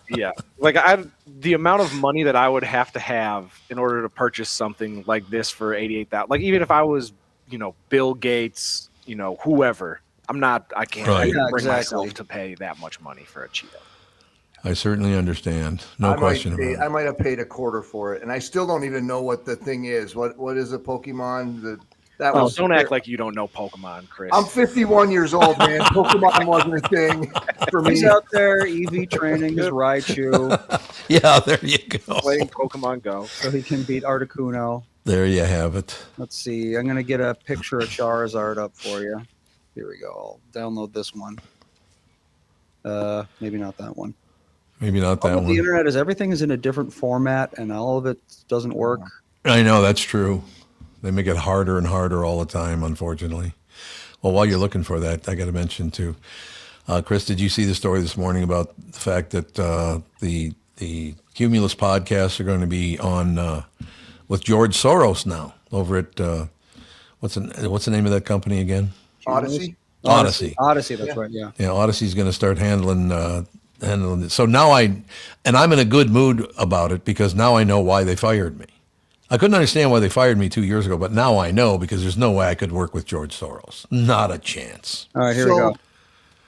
Yeah, like the amount of money that I would have to have in order to purchase something like this for 88,000. Like even if I was, Bill Gates, whoever, I can't bring myself to pay that much money for a Cheeto. I certainly understand. No question about it. I might have paid a quarter for it, and I still don't even know what the thing is. What is a Pokemon? Don't act like you don't know Pokemon, Chris. I'm 51 years old, man. Pokemon wasn't a thing for me. He's out there EV training his Raichu. Yeah, there you go. Playing Pokemon Go. So he can beat Articuno. There you have it. Let's see. I'm going to get a picture of Charizard up for you. Here we go. I'll download this one. Maybe not that one. Maybe not that one. The internet is everything is in a different format, and all of it doesn't work. I know, that's true. They make it harder and harder all the time, unfortunately. Well, while you're looking for that, I got to mention too, Chris, did you see the story this morning about the fact that the Cumulus podcasts are going to be on with George Soros now over at what's the name of that company again? Odyssey. Odyssey. That's right. Yeah. Yeah, Odyssey's going to start handling it. So now I'm in a good mood about it because now I know why they fired me. I couldn't understand why they fired me 2 years ago, but now I know because there's no way I could work with George Soros. Not a chance. All right, here we go.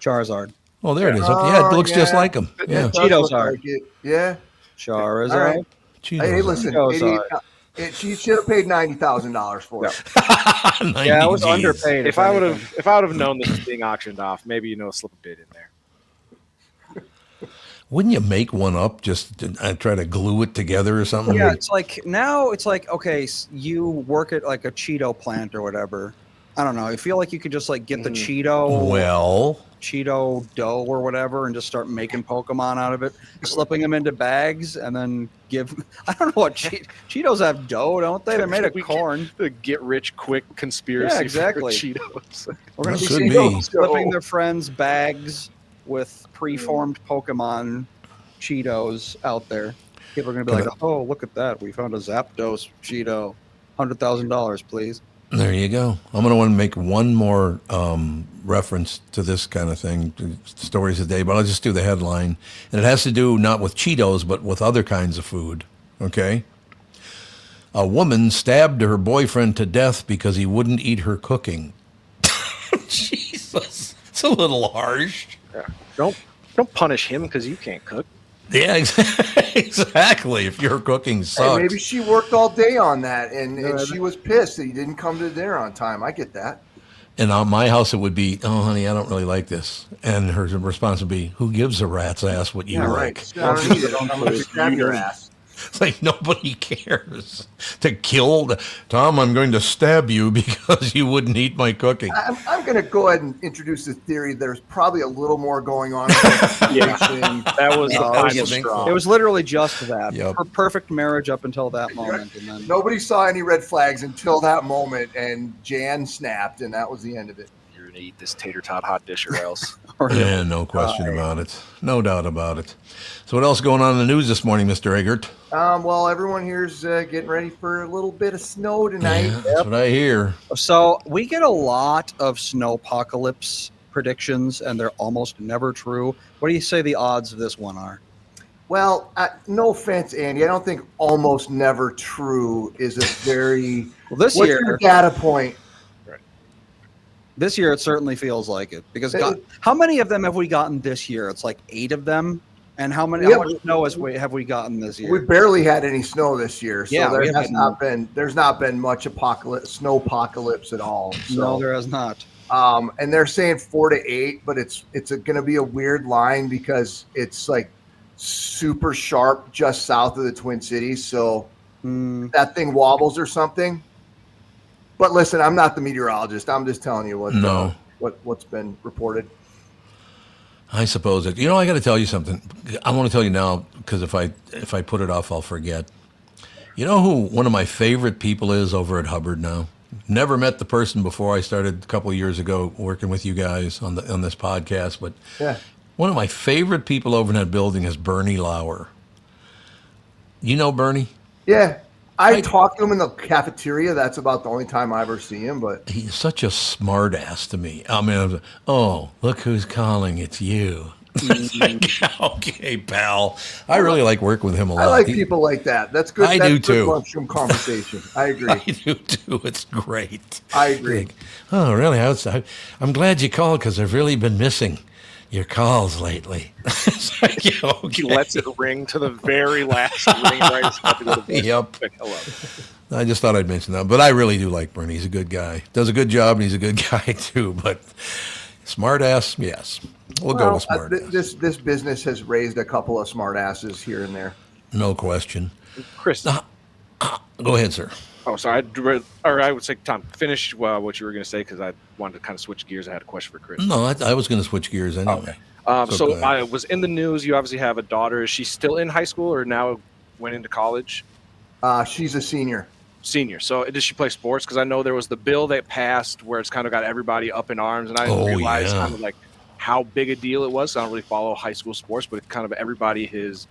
Charizard. Oh, there it is. Yeah, it looks just like him. Yeah. Cheetos are. Yeah. Charizard. Right. Cheetos hey, listen. She should have paid $90,000 for it. Yeah, I was underpaid. If I would have known this was being auctioned off, maybe slip a bid in there. Wouldn't you make one up just to try to glue it together or something? Yeah, it's like okay, you work at like a Cheeto plant or whatever. I don't know. I feel like you could just like get the Cheeto dough or whatever and just start making Pokemon out of it, slipping them into bags and then I don't know what Cheetos have dough, don't they? They're made of corn. The get rich quick conspiracy. Yeah, exactly. For Cheetos. We're going to be slipping their friends bags with preformed Pokemon Cheetos out there. People are going to be like, oh, look at that. We found a Zapdos Cheeto. $100,000, please. There you go. I'm going to want to make one more reference to this kind of thing, stories a day, but I'll just do the headline. And it has to do not with Cheetos, but with other kinds of food. Okay? A woman stabbed her boyfriend to death because he wouldn't eat her cooking. Jesus. It's a little harsh. Yeah. Don't punish him because you can't cook. Yeah, exactly. If your cooking sucks. Hey, maybe she worked all day on that, and she was pissed that he didn't come to dinner on time. I get that. And on my house, it would be, oh, honey, I don't really like this. And her response would be, who gives a rat's ass what you like? Right. I'm going to stab your ass. It's like nobody cares to kill Tom. I'm going to stab you because you wouldn't eat my cooking. I'm going to go ahead and introduce the theory. There's probably a little more going on. Yeah, that was the final straw. It was literally just that. Yep. Perfect marriage up until that moment. And then Nobody saw any red flags until that moment, and Jan snapped, and that was the end of it. You're going to eat this tater tot hot dish or else. Yeah, no question about it. No doubt about it. So what else going on in the news this morning, Mr. Eggert? Well, everyone here's getting ready for a little bit of snow tonight. Yeah, that's what I hear. So we get a lot of snowpocalypse predictions, and they're almost never true. What do you say the odds of this one are? Well, no offense, Andy. I don't think almost never true is a very. Well, this what's year, your data point? This year, it certainly feels like it. Because how many of them have we gotten this year? It's like 8 of them. And how much snow have we gotten this year? We barely had any snow this year, so Yeah, there's not been much snowpocalypse at all. So. No, there has not. And they're saying 4 to 8, but it's going to be a weird line because it's like super sharp just south of the Twin Cities. So that thing wobbles or something. But listen, I'm not the meteorologist. I'm just telling you what's been reported. I suppose it. You know, I got to tell you something. I want to tell you now because if I put it off, I'll forget. You know who one of my favorite people is over at Hubbard now? Never met the person before I started a couple of years ago working with you guys on this podcast, but one of my favorite people over in that building is Bernie Lauer. You know Bernie? Yeah. I talked to him in the cafeteria. That's about the only time I ever see him. But he's such a smart ass to me. I mean, I was like, oh, look who's calling. It's you. It's like, okay, pal. I really like working with him a lot. I like people like that. That's good. I That's do good too. Lunchroom conversation. I agree. I do too. It's great. I agree. Like, oh, really? I'm glad you called because I've really been missing your calls lately. It's like, yeah, okay. He lets it ring to the very last ring. Right? Yep. Hello. I just thought I'd mention that. But I really do like Bernie. He's a good guy. Does a good job, and he's a good guy, too. But smart ass, yes. We'll go with smart ass. This business has raised a couple of smart asses here and there. No question. Chris. Go ahead, sir. Oh, sorry. I would say, Tom, finish what you were going to say because I wanted to kind of switch gears. I had a question for Chris. No, I was going to switch gears anyway. Okay. So I was in the news. You obviously have a daughter. Is she still in high school or now went into college? She's a senior. Senior. So does she play sports? Because I know there was the bill that passed where it's kind of got everybody up in arms, and I didn't realize kind of like how big a deal it was. I don't really follow high school sports, but it kind of everybody has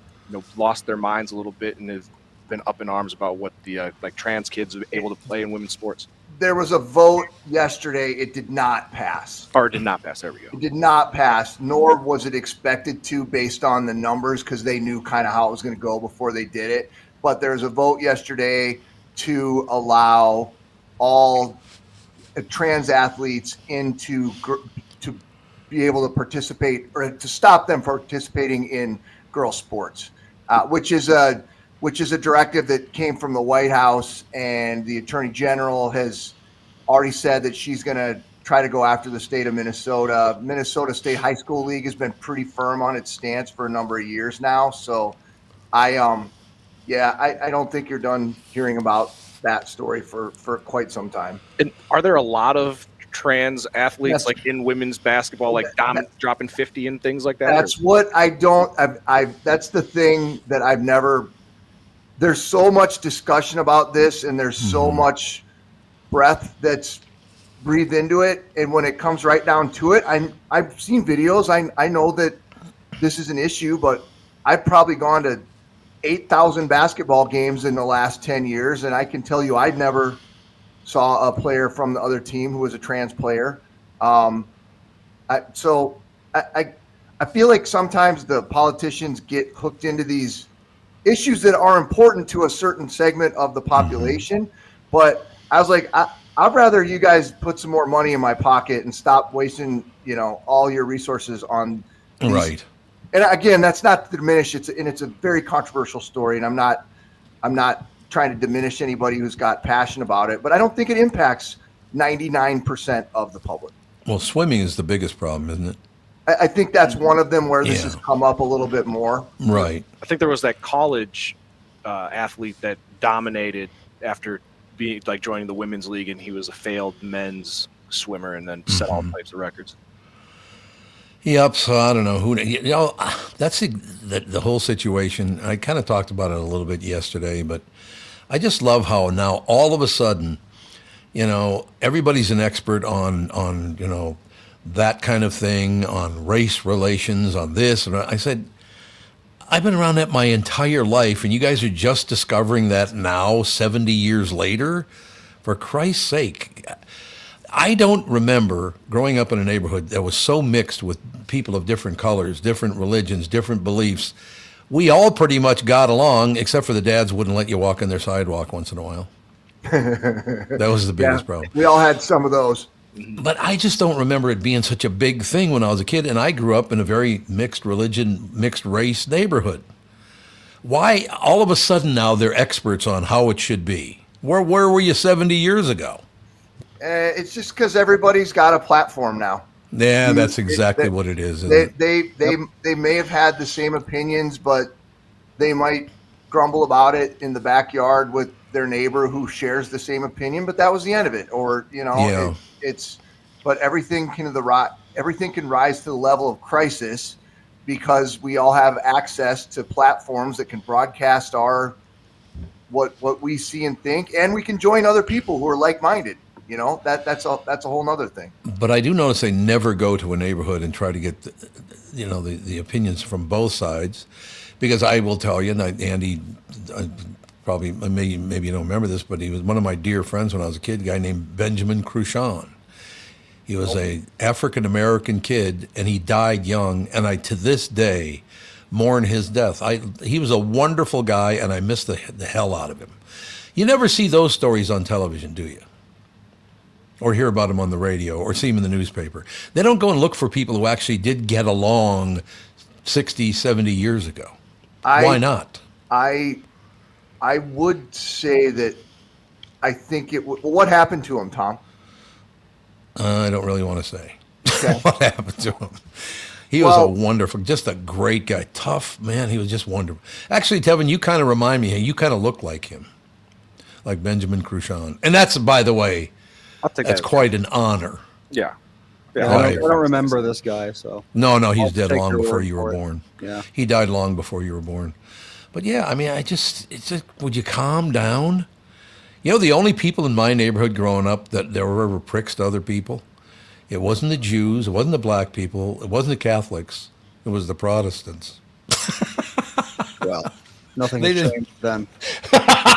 lost their minds a little bit and has been up in arms about what the like trans kids are able to play in women's sports. There was a vote yesterday. It did not pass. Or it did not pass. There we go. It did not pass, nor was it expected to based on the numbers because they knew kind of how it was going to go before they did it. But there was a vote yesterday to allow all trans athletes to be able to participate or to stop them participating in girls sports, which is a directive that came from the White House, and the Attorney General has already said that she's going to try to go after the state of Minnesota. Minnesota State High School League has been pretty firm on its stance for a number of years now. So I don't think you're done hearing about that story for quite some time. And are there a lot of trans athletes like in women's basketball, like dropping 50 and things like that? That's what I don't. That's the thing that I've never. There's so much discussion about this, and there's so much breath that's breathed into it, and when it comes right down to it, I've seen videos. I know that this is an issue, but I've probably gone to 8,000 basketball games in the last 10 years, and I can tell you I never saw a player from the other team who was a trans player. I feel like sometimes the politicians get hooked into these issues that are important to a certain segment of the population. But I was like, I'd rather you guys put some more money in my pocket and stop wasting, all your resources on these. Right. And again, that's not to diminish. It's a very controversial story, and I'm not trying to diminish anybody who's got passion about it, but I don't think it impacts 99% of the public. Well, swimming is the biggest problem, isn't it? I think that's one of them where this has come up a little bit more. Right. I think there was that college athlete that dominated after being like joining the women's league, and he was a failed men's swimmer, and then set all types of records. Yep. So I don't know who. That's the whole situation. I kind of talked about it a little bit yesterday, but I just love how now all of a sudden, everybody's an expert on that kind of thing, on race relations, on this. And I said, I've been around that my entire life, and you guys are just discovering that now, 70 years later? For Christ's sake. I don't remember growing up in a neighborhood that was so mixed with people of different colors, different religions, different beliefs. We all pretty much got along, except for the dads wouldn't let you walk on their sidewalk once in a while. That was the biggest problem. We all had some of those. But I just don't remember it being such a big thing when I was a kid, and I grew up in a very mixed religion, mixed race neighborhood. Why all of a sudden now they're experts on how it should be? Where were you 70 years ago? It's just because everybody's got a platform now. Yeah, that's exactly what it is. They may have had the same opinions, but they might grumble about it in the backyard with their neighbor who shares the same opinion. But that was the end of it. Or but everything can rise to the level of crisis because we all have access to platforms that can broadcast what we see and think, and we can join other people who are like-minded. That's a whole nother thing. But I do notice they never go to a neighborhood and try to get, the opinions from both sides, because I will tell you, and Andy, maybe you don't remember this, but he was one of my dear friends when I was a kid, a guy named Benjamin Cruchon. He was a African-American kid, and he died young, and I, to this day, mourn his death. He was a wonderful guy, and I miss the hell out of him. You never see those stories on television, do you? Or hear about him on the radio, or see him in the newspaper. They don't go and look for people who actually did get along 60, 70 years ago. Why not? I would say that I think what happened to him, Tom? I don't really want to say Okay. what happened to him. He was just a great guy. Tough, man. He was just wonderful. Actually, Tevin, you kind of remind me, you kind of look like him, like Benjamin Cruchon. And that's, by the way, that's quite an honor. Yeah. I don't remember this guy, so. No, he's dead long before you were born. Yeah. He died long before you were born. But yeah, I mean, would you calm down? The only people in my neighborhood growing up that were ever pricks to other people, it wasn't the Jews, it wasn't the black people, it wasn't the Catholics, it was the Protestants. Well, nothing has changed then.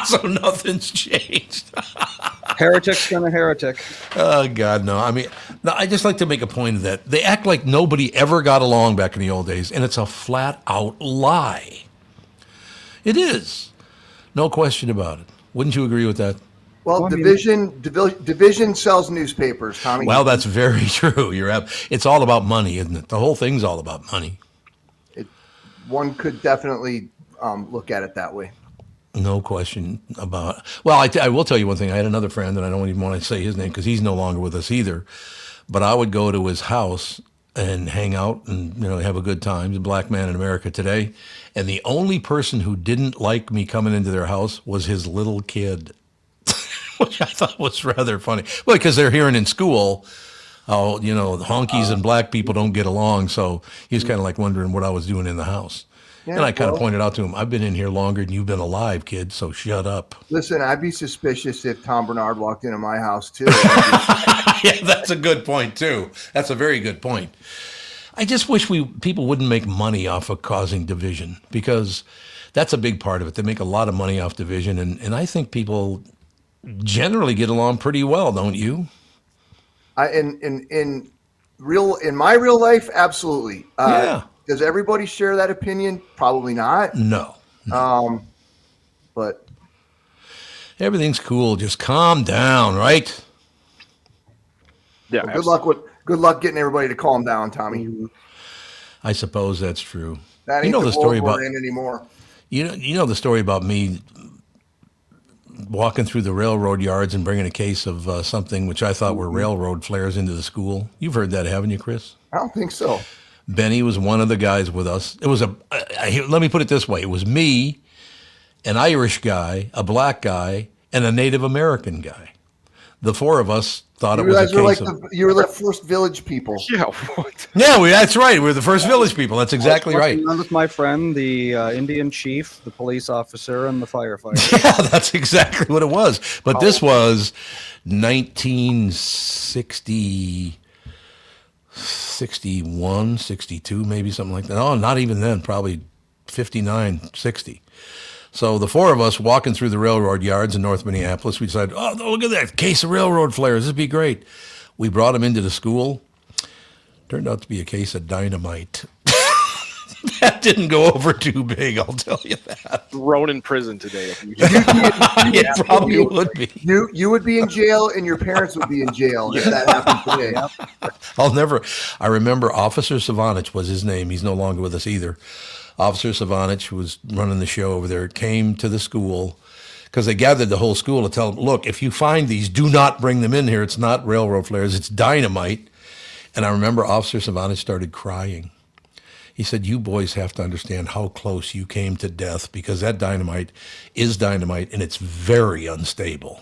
So nothing's changed. Heretic's gonna heretic. Oh, God, no. I mean, I just like to make a point of that. They act like nobody ever got along back in the old days, and it's a flat-out lie. It is. No question about it. Wouldn't you agree with that? Well, division sells newspapers, Tommy. Well, that's very true. It's all about money, isn't it? The whole thing's all about money. One could definitely look at it that way. No question about it. Well, I will tell you one thing. I had another friend, and I don't even want to say his name because he's no longer with us either. But I would go to his house and hang out and have a good time. He's a black man in America today. And the only person who didn't like me coming into their house was his little kid, which I thought was rather funny. Well, because they're hearing in school how, honkies and black people don't get along. So he was kind of like wondering what I was doing in the house. Yeah, and I kind of pointed out to him, I've been in here longer than you've been alive, kid, so shut up. Listen, I'd be suspicious if Tom Bernard walked into my house, too. Yeah, that's a good point, too. That's a very good point. I just wish people wouldn't make money off of causing division, because that's a big part of it. They make a lot of money off division, and I think people generally get along pretty well, don't you? In my real life, absolutely. Yeah. Does everybody share that opinion? Probably not. No. But everything's cool. Just calm down, right? Yeah. Well, good luck getting everybody to calm down, Tommy. I suppose that's true. That ain't the story about in anymore. You know the story about me walking through the railroad yards and bringing a case of something which I thought were railroad flares into the school. You've heard that, haven't you, Chris? I don't think so. Benny was one of the guys with us. It was let me put it this way. It was me an Irish guy, a black guy, and a Native American guy. The four of us thought it was a case of... You were the first village people. Yeah, what? Yeah, that's right. We're the first village people. That's exactly right. With my friend, the Indian chief, the police officer, and the firefighter. Yeah, that's exactly what it was. But this was 1960, 61, 62, maybe something like that. Oh, not even then, probably 59, 60. So the four of us walking through the railroad yards in North Minneapolis, we decided, oh, look at that case of railroad flares. This would be great. We brought them into the school. Turned out to be a case of dynamite. That didn't go over too big, I'll tell you that. Thrown in prison today. It probably would be. You would be in jail, and your parents would be in jail if that happened today. I remember Officer Savanich was his name. He's no longer with us either. Officer Savanich, who was running the show over there, came to the school because they gathered the whole school to tell them, look, if you find these, do not bring them in here. It's not railroad flares, it's dynamite. And I remember Officer Savanich started crying. He said, you boys have to understand how close you came to death because that dynamite is dynamite and it's very unstable.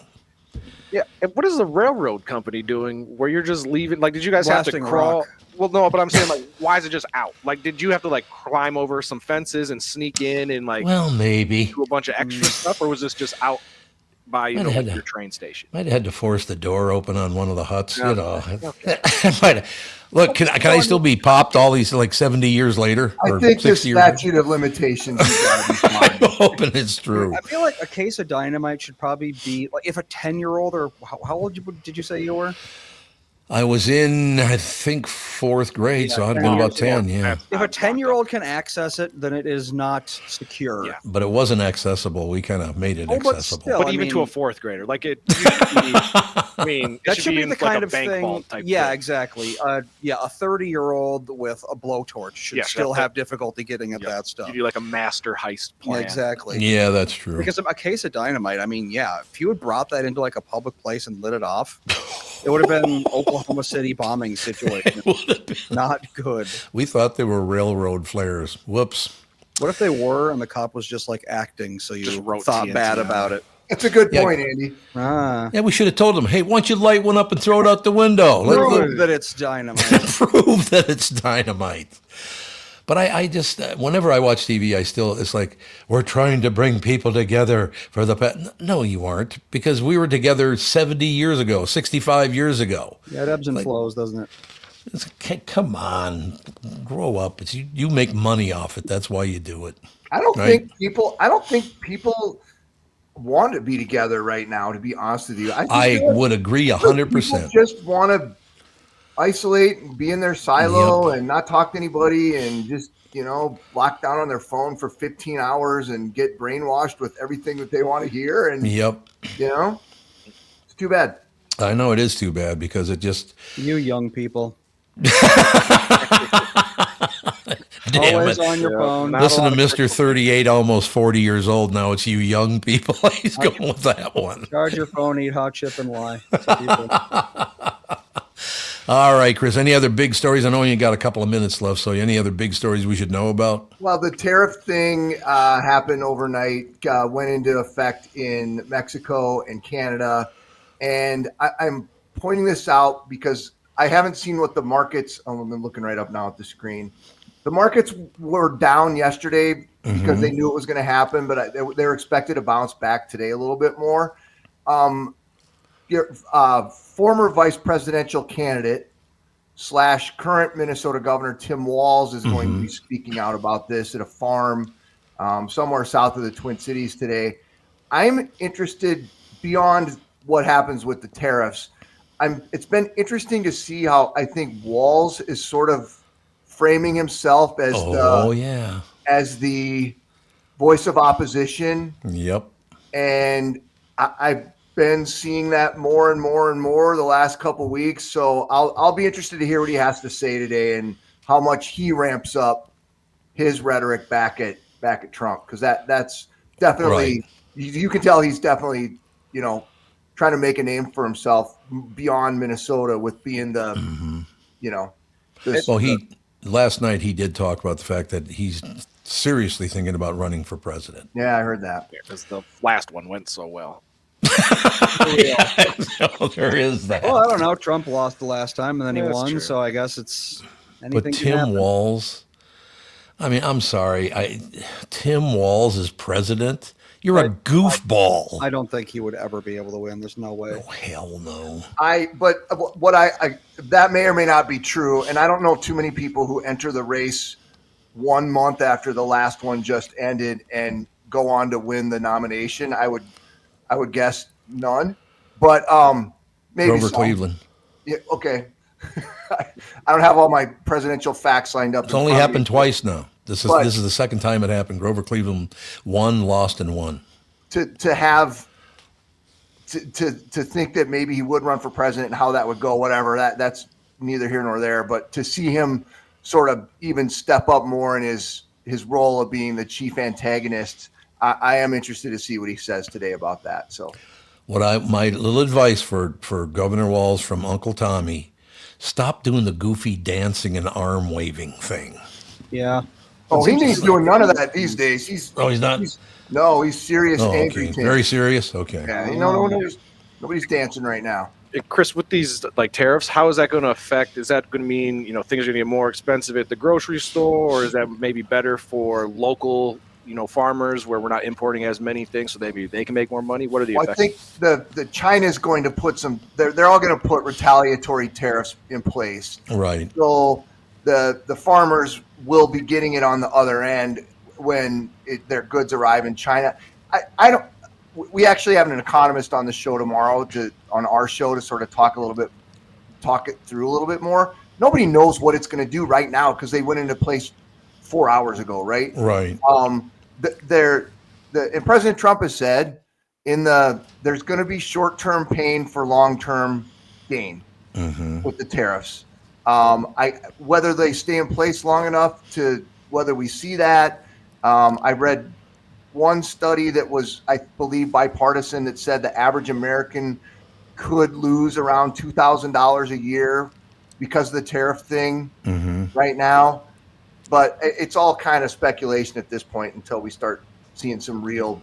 Yeah, and what is the railroad company doing where you're just leaving? Like, did you guys have to crawl? Rock. Well, no, but I'm saying, like, why is it just out? Like, did you have to, like, climb over some fences and sneak in and, like, well, maybe do a bunch of extra stuff? Or was this just out by, your train station? Might have had to force the door open on one of the huts, Yeah. you know. Okay. Look, can I still be popped all these, like, 70 years later? I or think the 60 years later? statute of limitations has got to be fine. I'm hoping it's true. I feel like a case of dynamite should probably be like if a 10-year-old or how old did you say you were? I was in, I think, fourth grade, so I'd have been about 10, yeah. If a 10-year-old can access it, then it is not secure. Yeah. But it wasn't accessible. We kind of made it Oh, but accessible. still, But I even to mean- a fourth grader, like it. I mean, That it should be in the like kind a of bank thing. vault type Yeah, thing. exactly. A 30-year-old with a blowtorch should Yeah, still that- have difficulty getting at Yeah. that stuff. You do like a master heist plan. Exactly. Yeah, that's true. Because a case of dynamite, I mean, yeah, if you had brought that into like a public place and lit it off, it would have been Oklahoma City bombing situation. Not good. We thought they were railroad flares. Whoops. What if they were and the cop was just like acting so you Just wrote thought TNT bad on about it? That's a good Yeah. point, Andy. Ah. Yeah, we should have told them, hey, why don't you light one up and throw it out the window? Prove that it's dynamite. Prove that it's dynamite. But I just, whenever I watch TV, it's like, we're trying to bring people together for the past. No, you aren't, because we were together 70 years ago, 65 years ago. Yeah, it ebbs and flows, doesn't it? Come on, grow up. You make money off it. That's why you do it. I don't Right. think people want to be together right now, to be honest with you. I would agree 100%. People just want to isolate and be in their silo and not talk to anybody and just, lock down on their phone for 15 hours and get brainwashed with everything that they want to hear. And, it's too bad. I know it is too bad because it just. You young people. Damn Always it. on your phone. Listen to Mr. 38, almost 40 years old. Now it's you young people. He's going with that one. Charge your phone, eat hot chip, and lie. That's what people- All right, Chris. Any other big stories? I know you got a couple of minutes left, so any other big stories we should know about? Well, the tariff thing happened overnight, went into effect in Mexico and Canada. And I'm pointing this out because I haven't seen what the markets, I'm looking right up now at the screen. The markets were down yesterday because they knew it was going to happen, but they were expected to bounce back today a little bit more. Your former vice presidential candidate / current Minnesota governor Tim Walz is going to be speaking out about this at a farm somewhere south of the Twin Cities today. I'm interested beyond what happens with the tariffs. It's been interesting to see how I think Walz is sort of framing himself as as the voice of opposition. Yep. And I've been seeing that more and more and more the last couple of weeks. So I'll be interested to hear what he has to say today and how much he ramps up his rhetoric back at Trump, because that's definitely you can tell he's definitely trying to make a name for himself beyond Minnesota with being the Well, last night he did talk about the fact that he's seriously thinking about running for president. Yeah, I heard that. Because the last one went so well. Yeah, no, there is that. Well, I don't know. Trump lost the last time and then he That's won, true. so I guess it's anything But can Tim happen. Walz, I mean, I'm sorry. Tim Walz is president. You're a goofball. I don't think he would ever be able to win. There's no way. Oh, hell no. But what I that may or may not be true, and I don't know too many people who enter the race 1 month after the last one just ended and go on to win the nomination. I would guess none, but maybe Grover some. Cleveland. Yeah, okay. I don't have all my presidential facts lined up. It's only happened twice now. This is the second time it happened. Grover Cleveland won, lost, and won. To think that maybe he would run for president and how that would go, whatever, that's neither here nor there. But to see him sort of even step up more in his role of being the chief antagonist, I am interested to see what he says today about that. So My little advice for Governor Walz from Uncle Tommy, stop doing the goofy dancing and arm waving thing. Yeah. Oh, he ain't doing none of that these days. He's not? He's serious, angry. Okay. Very serious? Okay. Yeah, nobody's dancing right now. Chris, with these tariffs, how is that going to affect? Is that going to mean things are going to get more expensive at the grocery store, or is that maybe better for local farmers where we're not importing as many things, so maybe they can make more money? What are the effects? I think the China's going to put some. They're all going to put retaliatory tariffs in place. Right. So the farmers will be getting it on the other end when their goods arrive in China. I don't. We actually have an economist on the show tomorrow on our show to sort of talk it through a little bit more. Nobody knows what it's going to do right now because they went into place 4 hours ago, right? Right. And President Trump has said there's going to be short-term pain for long-term gain with the tariffs. Whether they stay in place long enough to whether we see that. I read one study that was, I believe, bipartisan that said the average American could lose around $2,000 a year because of the tariff thing right now. But it's all kind of speculation at this point until we start seeing some real,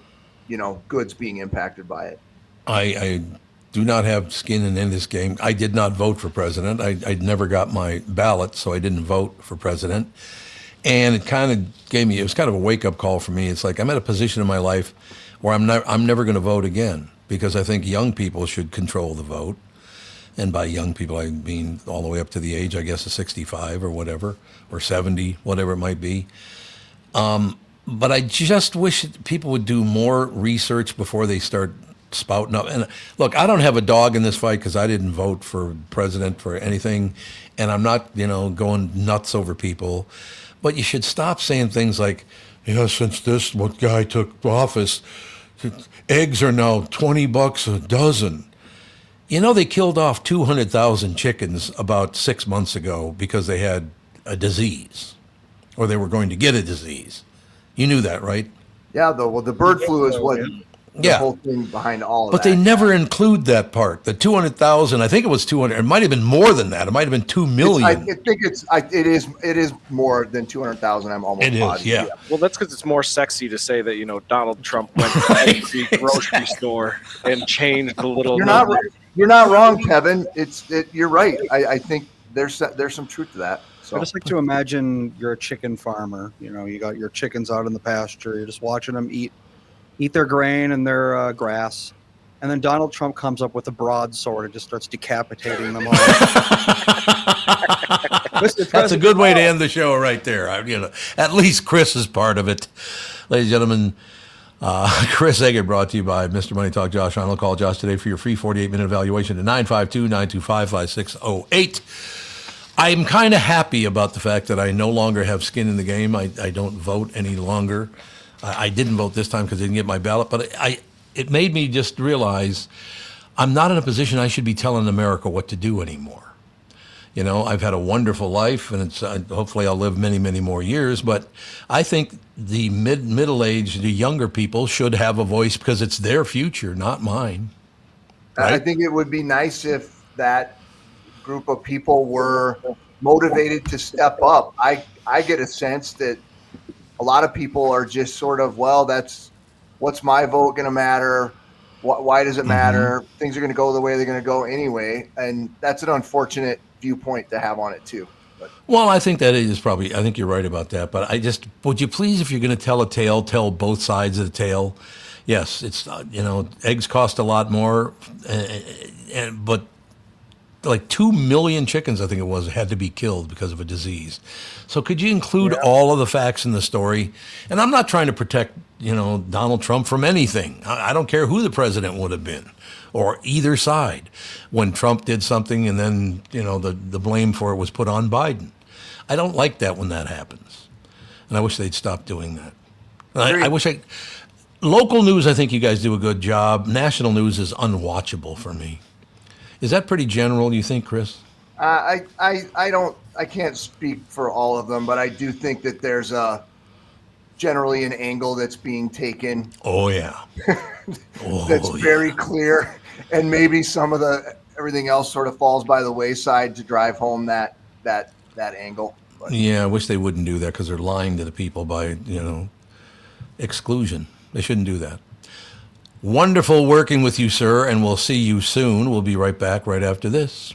goods being impacted by it. I do not have skin in this game. I did not vote for president. I never got my ballot, so I didn't vote for president. And it kind of it was kind of a wake-up call for me. It's like I'm at a position in my life where I'm never going to vote again because I think young people should control the vote. And by young people, I mean all the way up to the age, I guess, of 65 or whatever, or 70, whatever it might be. But I just wish people would do more research before they start spouting up. And look, I don't have a dog in this fight because I didn't vote for president for anything. And I'm not, going nuts over people. But you should stop saying things like, since this guy took office, eggs are now $20 a dozen. They killed off 200,000 chickens about 6 months ago because they had a disease or they were going to get a disease. You knew that, right? Yeah, the bird flu is what the whole thing behind all of that. But they never include that part. The 200,000, I think it was 200. It might have been more than that. It might have been 2 million. I think it is more than 200,000. I'm almost positive. It is, yeah. Well, that's because it's more sexy to say that Donald Trump went to every grocery store and changed the little. You're not wrong, Kevin. You're right. I think there's some truth to that. So. I just like to imagine you're a chicken farmer. You got your chickens out in the pasture. You're just watching them eat their grain and their grass. And then Donald Trump comes up with a broadsword and just starts decapitating them all. That's a good way to end the show right there. At least Chris is part of it. Ladies and gentlemen, Chris Eggert brought to you by Mr. Money Talk Josh Arnold. Call Josh today for your free 48-minute evaluation at 952-925-5608. I'm kind of happy about the fact that I no longer have skin in the game. I don't vote any longer. I didn't vote this time because I didn't get my ballot, but it made me just realize I'm not in a position I should be telling America what to do anymore. I've had a wonderful life, and it's hopefully I'll live many, many more years, but I think the middle-aged, the younger people should have a voice because it's their future, not mine. Right? I think it would be nice if that group of people were motivated to step up. I get a sense that a lot of people are just sort of, well, what's my vote going to matter? Why does it matter? Things are going to go the way they're going to go anyway. And that's an unfortunate viewpoint to have on it too. But. Well, I think that is probably, I think you're right about that. But would you please, if you're going to tell a tale, tell both sides of the tale? Yes, it's, eggs cost a lot more, but like 2 million chickens, I think it was, had to be killed because of a disease. So could you include all of the facts in the story? And I'm not trying to protect, Donald Trump from anything. I don't care who the president would have been or either side when Trump did something and then, the blame for it was put on Biden. I don't like that when that happens. And I wish they'd stop doing that. I wish local news, I think you guys do a good job. National news is unwatchable for me. Is that pretty general, you think, Chris? I can't speak for all of them, but I do think that there's generally an angle that's being taken. Oh yeah. That's very clear, and maybe some of everything else sort of falls by the wayside to drive home that angle. But. Yeah, I wish they wouldn't do that because they're lying to the people by exclusion. They shouldn't do that. Wonderful working with you, sir, and we'll see you soon. We'll be right back right after this.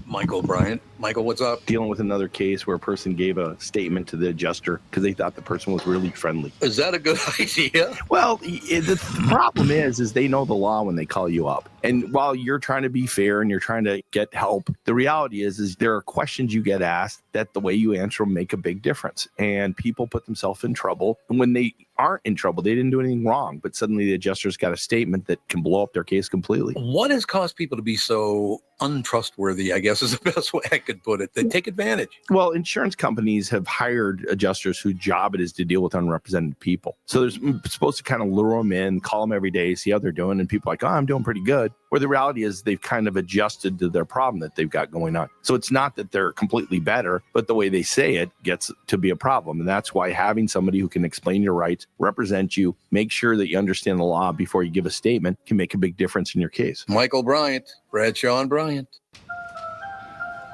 Michael Bryant. Michael, what's up? Dealing with another case where a person gave a statement to the adjuster because they thought the person was really friendly. Is that a good idea? Well, the problem is they know the law when they call you up. And while you're trying to be fair and you're trying to get help, the reality is there are questions you get asked that the way you answer them make a big difference. And people put themselves in trouble. And when they aren't in trouble, they didn't do anything wrong, but suddenly the adjuster's got a statement that can blow up their case completely. What has caused people to be so untrustworthy, I guess is the best way I could put it? They take advantage. Well, insurance companies have hired adjusters whose job it is to deal with unrepresented people. So they're supposed to kind of lure them in, call them every day, see how they're doing. And people are like, oh, I'm doing pretty good. Where the reality is they've kind of adjusted to their problem that they've got going on. So it's not that they're completely better, but the way they say it gets to be a problem. And that's why having somebody who can explain your rights, represent you, make sure that you understand the law before you give a statement can make a big difference in your case. Michael Bryant, Bradshaw and Bryant.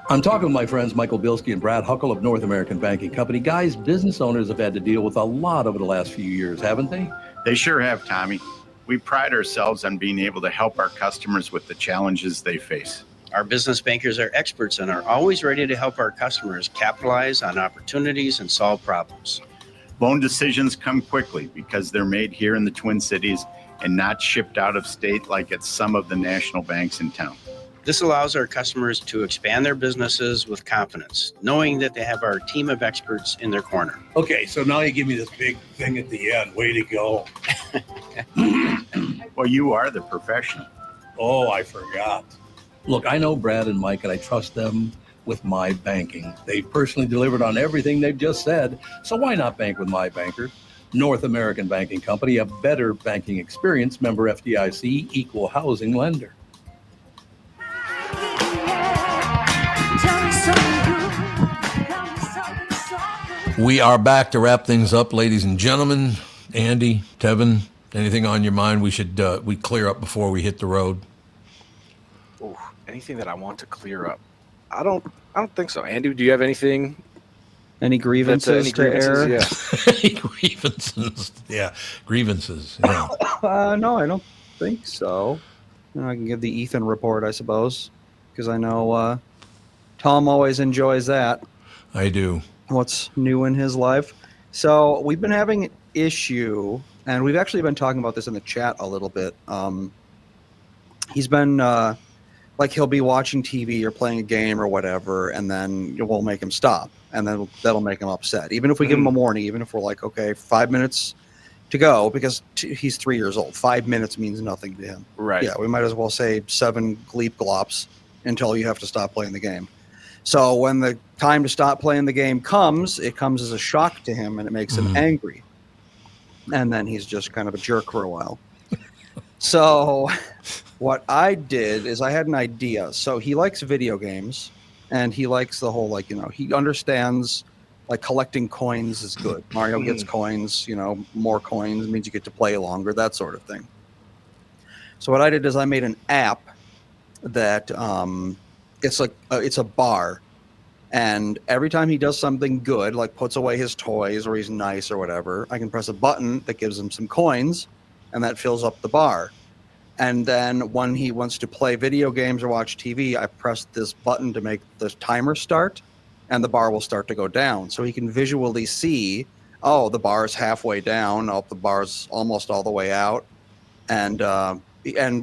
I'm talking with my friends Michael Bilski and Brad Huckle of North American Banking Company. Guys, business owners have had to deal with a lot over the last few years, haven't they? They sure have, Tommy. We pride ourselves on being able to help our customers with the challenges they face. Our business bankers are experts and are always ready to help our customers capitalize on opportunities and solve problems. Loan decisions come quickly because they're made here in the Twin Cities and not shipped out of state like at some of the national banks in town. This allows our customers to expand their businesses with confidence, knowing that they have our team of experts in their corner. Okay, so now you give me this big thing at the end. Way to go. Well, you are the professional. Oh, I forgot. Look, I know Brad and Mike, and I trust them with my banking. They've personally delivered on everything they've just said, so why not bank with my banker? North American Banking Company, a better banking experience, member FDIC, equal housing lender. We are back to wrap things up, ladies and gentlemen. Andy, Tevin, anything on your mind we should we clear up before we hit the road? Oh, anything that I want to clear up? I don't think so. Andy, do you have anything? Any grievances to air? Yeah. Any grievances? Yeah, grievances. Yeah. No, I don't think so. I can give the Ethan report, I suppose, because I know Tom always enjoys that. I do. What's new in his life. So we've been having an issue, and we've actually been talking about this in the chat a little bit. He's been like he'll be watching TV or playing a game or whatever, and then we'll make him stop, and then that'll make him upset. Even if we give him a warning, even if we're like, okay, 5 minutes to go, because he's 3 years old. 5 minutes means nothing to him. Right. Yeah, we might as well say 7 gleep glops until you have to stop playing the game. So when the time to stop playing the game comes, it comes as a shock to him, and it makes him angry. And then he's just kind of a jerk for a while. So what I did is I had an idea. So he likes video games, and he likes the whole, like, he understands, like, collecting coins is good. Mario gets coins, more coins means you get to play longer, that sort of thing. So what I did is I made an app that it's a bar, And every time he does something good, like puts away his toys or he's nice or whatever, I can press a button that gives him some coins, and that fills up the bar. And then when he wants to play video games or watch TV, I press this button to make the timer start, and the bar will start to go down. So he can visually see, oh, the bar is halfway down, oh, the bar's almost all the way out. And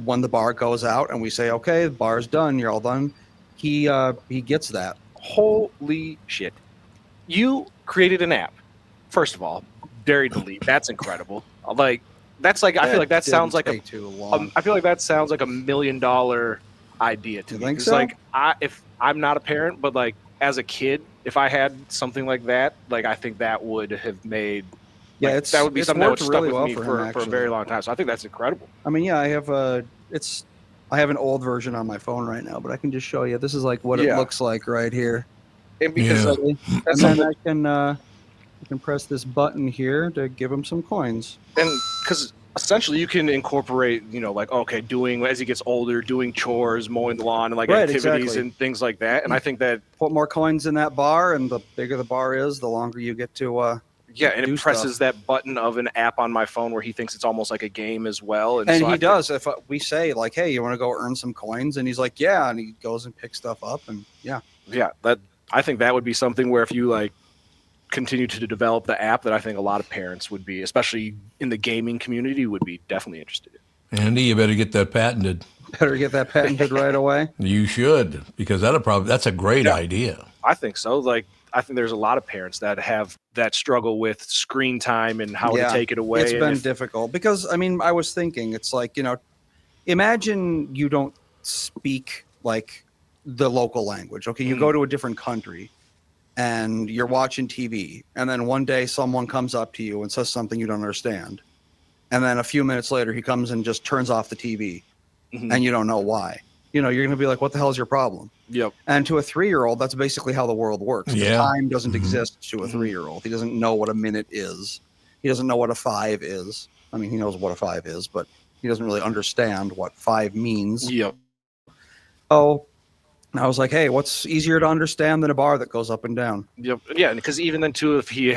when the bar goes out and we say, okay, the bar's done, you're all done, he gets that. Holy shit. You created an app. First of all, Dairy Delete. That's incredible. Like, that's like, I feel like that sounds like too long. I feel like that sounds like $1 million idea to You me. think 'Cause, so? like, if I'm not a parent, but like as a kid, if I had something like that, like I think that would have made, Yeah, like, that would be it's something that would worked stuck really with well me for him, for a actually. very long time. So I think that's incredible. I mean, yeah, I have an old version on my phone right now, but I can just show you. This is like what it Yeah. looks like right here. And because Yeah. like, And that's then something, I can press this button here to give him some coins. and because essentially you can incorporate, like, okay, doing as he gets older, doing chores, mowing the lawn, and like Right, activities exactly. and things like that. And I think that, Put more coins in that bar, and the bigger the bar is, the longer you get to. yeah, and do it presses stuff. that button of an app on my phone where he thinks it's almost like a game as well. And so he I think- does. If we say like, "Hey, you want to go earn some coins?" and he's like, "Yeah," and he goes and picks stuff up, and yeah. Yeah, I think that would be something where if you like continue to develop the app, that I think a lot of parents would be, especially in the gaming community, would be definitely interested in. Andy, you better get that patented. Better get that patented right away. You should, because that's a great idea. I think so. Like, I think there's a lot of parents that have that struggle with screen time and how to take it away. It's and been if- difficult because I mean, I was thinking, it's like, imagine you don't speak like the local language. Okay, you go to a different country and you're watching TV, and then one day someone comes up to you and says something you don't understand, and then a few minutes later he comes and just turns off the TV, and you don't know why. You're going to be like, what the hell is your problem? Yep. And to a 3-year-old, that's basically how the world works. Yeah. Time doesn't exist to a 3-year-old. He doesn't know what a minute is. He doesn't know what a 5 is. I mean, he knows what a 5 is, but he doesn't really understand what 5 means. Yep. Oh, and I was like, hey, what's easier to understand than a bar that goes up and down? Yep. Yeah, because even then too, if he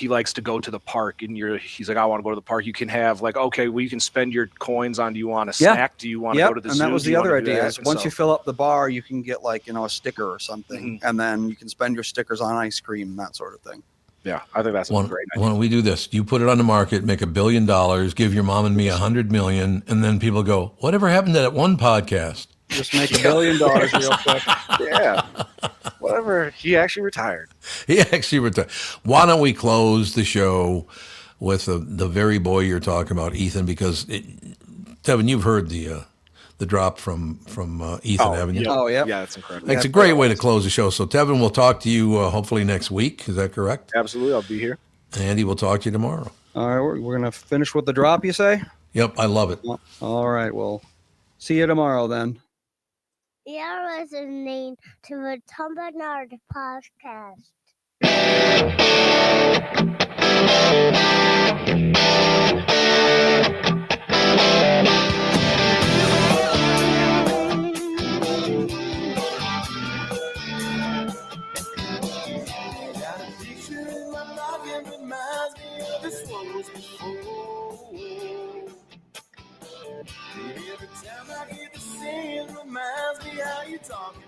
likes to go to the park and he's like, I want to go to the park, you can have like, okay, well, you can spend your coins on, do you want a snack? Do you want to go to the and zoo? that was Do you the other wanna do idea. that? Is once So- you fill up the bar, you can get like, a sticker or something, and then you can spend your stickers on ice cream and that sort of thing. Yeah, I think that's a great idea. Why don't we do this? You put it on the market, make $1 billion, give your mom and me 100 million, and then people go, whatever happened to that one podcast? Just make $1 billion real quick. Yeah. Whatever. He actually retired. He actually retired. Why don't we close the show with the very boy you're talking about, Ethan? Because Tevin, you've heard the drop from Ethan, haven't you? Yeah. Oh, yeah. Yeah, that's incredible. It's a great way to close the show. So, Tevin, we'll talk to you hopefully next week. Is that correct? Absolutely. I'll be here. Andy, we'll talk to you tomorrow. All right, we're going to finish with the drop, you say? Yep, I love it. All right, well, see you tomorrow then. You're listening to the Tom Bernard podcast. Every time I hear the same reminds me how you talking